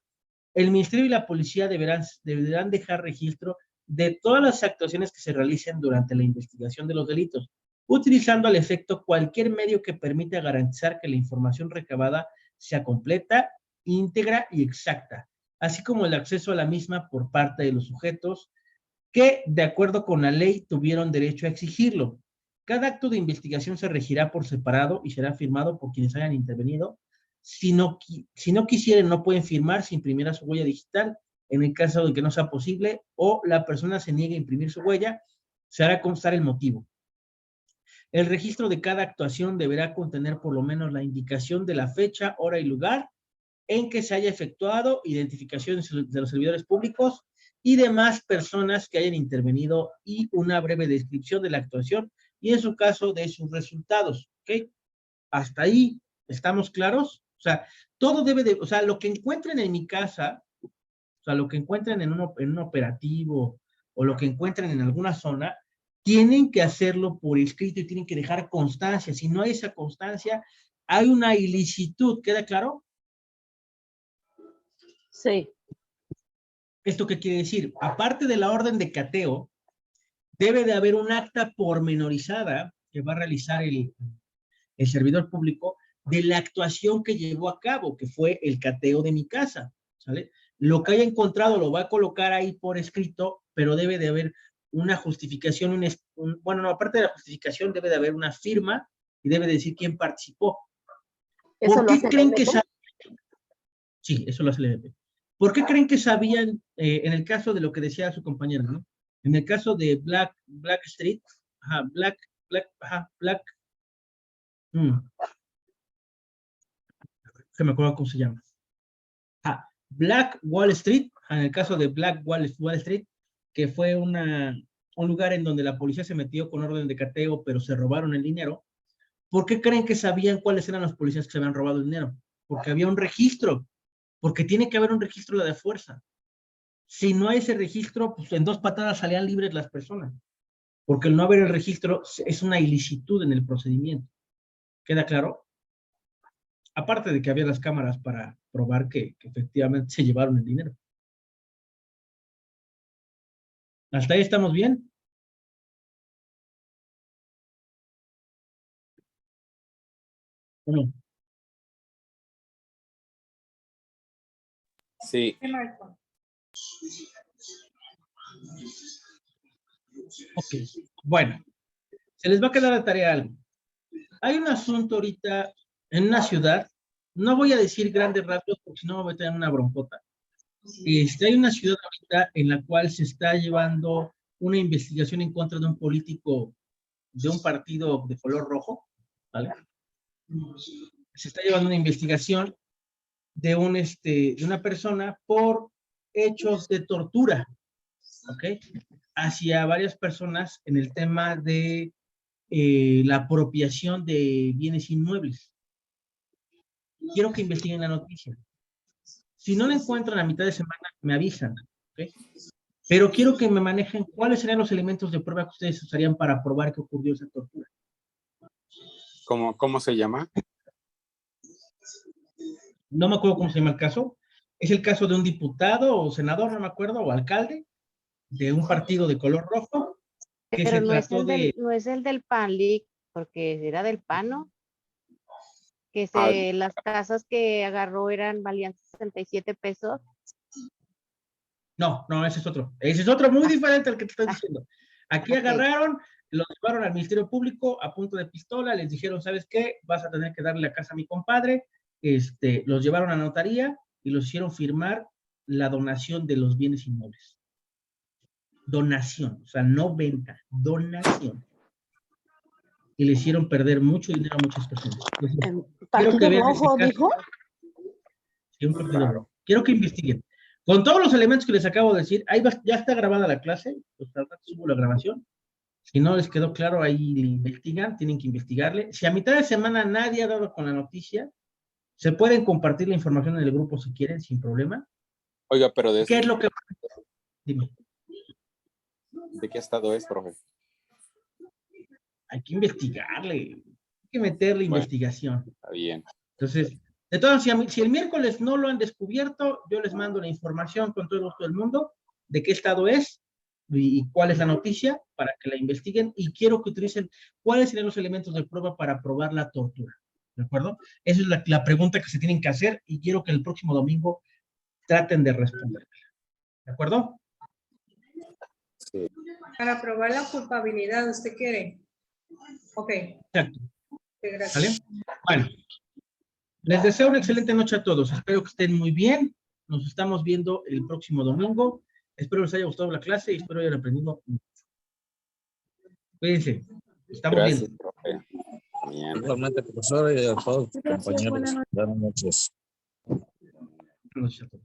El Ministerio y la Policía deberán dejar registro de todas las actuaciones que se realicen durante la investigación de los delitos, utilizando al efecto cualquier medio que permita garantizar que la información recabada sea completa, íntegra y exacta, así como el acceso a la misma por parte de los sujetos que, de acuerdo con la ley, tuvieron derecho a exigirlo. Cada acto de investigación se regirá por separado y será firmado por quienes hayan intervenido. Si no quisieren, no pueden firmar si imprimiera su huella digital. En el caso de que no sea posible o la persona se niegue a imprimir su huella, se hará constar el motivo. El registro de cada actuación deberá contener por lo menos la indicación de la fecha, hora y lugar en que se haya efectuado, identificaciones de los servidores públicos y demás personas que hayan intervenido y una breve descripción de la actuación y en su caso de sus resultados. ¿Ok? Hasta ahí, ¿estamos claros? O sea, todo debe de, o sea, lo que encuentren en mi casa, o sea, lo que encuentren en un operativo o lo que encuentren en alguna zona, tienen que hacerlo por escrito y tienen que dejar constancia. Si no hay esa constancia, hay una ilicitud, ¿queda claro? Sí. ¿Esto qué quiere decir? Aparte de la orden de cateo, debe de haber un acta pormenorizada que va a realizar el servidor público de la actuación que llevó a cabo, que fue el cateo de mi casa, ¿sale? Lo que haya encontrado lo va a colocar ahí por escrito, pero debe de haber una justificación, bueno, no, aparte de la justificación, debe de haber una firma y debe de decir quién participó. ¿Por qué creen que sabían? Sí, eso lo hace el MP. ¿Por qué creen que sabían, en el caso de lo que decía su compañera, ¿no? En el caso de Black Street, se me acuerdo cómo se llama. Black Wall Street, en el caso de Black Wall Street, que fue un lugar en donde la policía se metió con orden de cateo, pero se robaron el dinero. ¿Por qué creen que sabían cuáles eran los policías que se habían robado el dinero? Porque había un registro, porque tiene que haber un registro de la fuerza. Si no hay ese registro, pues en 2 patadas salían libres las personas, porque el no haber el registro es una ilicitud en el procedimiento. ¿Queda claro? Aparte de que había las cámaras para probar que efectivamente se llevaron el dinero. ¿Hasta ahí estamos bien? ¿O no? Sí. Ok, bueno. Se les va a quedar de tarea algo. Hay un asunto ahorita en una ciudad, no voy a decir grandes rasgos porque si no me voy a tener una broncota. Hay una ciudad ahorita en la cual se está llevando una investigación en contra de un político de un partido de color rojo, ¿vale? Se está llevando una investigación de una persona por hechos de tortura, ¿ok? Hacia varias personas en el tema de la apropiación de bienes inmuebles. Quiero que investiguen la noticia. Si no la encuentran a mitad de semana, me avisan, ¿ok? Pero quiero que me manejen cuáles serían los elementos de prueba que ustedes usarían para probar que ocurrió esa tortura. ¿Cómo se llama? No me acuerdo cómo se llama el caso. Es el caso de un diputado o senador, no me acuerdo, o alcalde de un partido de color rojo. Que pero se no, trató no es el del PANLIC, porque era del PAN, ¿no? Que las casas que agarró valían 67 pesos. No, ese es otro. Ese es otro muy diferente al que te estoy diciendo. Aquí agarraron, los llevaron al Ministerio Público a punto de pistola, les dijeron, ¿sabes qué? Vas a tener que darle la casa a mi compadre. Los llevaron a notaría y los hicieron firmar la donación de los bienes inmuebles. Donación, o sea, no venta, donación. Y le hicieron perder mucho dinero a muchas personas. ¿Partido rojo, dijo? Sí, un partido rojo. Quiero que investiguen. Con todos los elementos que les acabo de decir, ahí ya está grabada la clase, pues al rato subo la grabación. Si no les quedó claro, ahí investigan, tienen que investigarle. Si a mitad de semana nadie ha dado con la noticia, se pueden compartir la información en el grupo si quieren, sin problema. Oiga, pero ¿Qué es lo que...? Dime. ¿De qué estado es, profe? Hay que investigarle, hay que meterle investigación. Está bien. Entonces, de todas, si el miércoles no lo han descubierto, yo les mando la información con todo el gusto del mundo de qué estado es y cuál es la noticia para que la investiguen y quiero que utilicen cuáles serían los elementos de prueba para probar la tortura. ¿De acuerdo? Esa es la pregunta que se tienen que hacer y quiero que el próximo domingo traten de responderla. ¿De acuerdo? Sí. Para probar la culpabilidad, ¿usted quiere? Ok. Exacto. Sí, gracias. ¿Vale? Bueno. Les deseo una excelente noche a todos. Espero que estén muy bien. Nos estamos viendo el próximo domingo. Espero les haya gustado la clase y espero hayan aprendido mucho. Cuídense. Estamos viendo. Profe. Bien. Igualmente, profesor, y a todos sus compañeros. Buenas noches. Buenas noches a todos.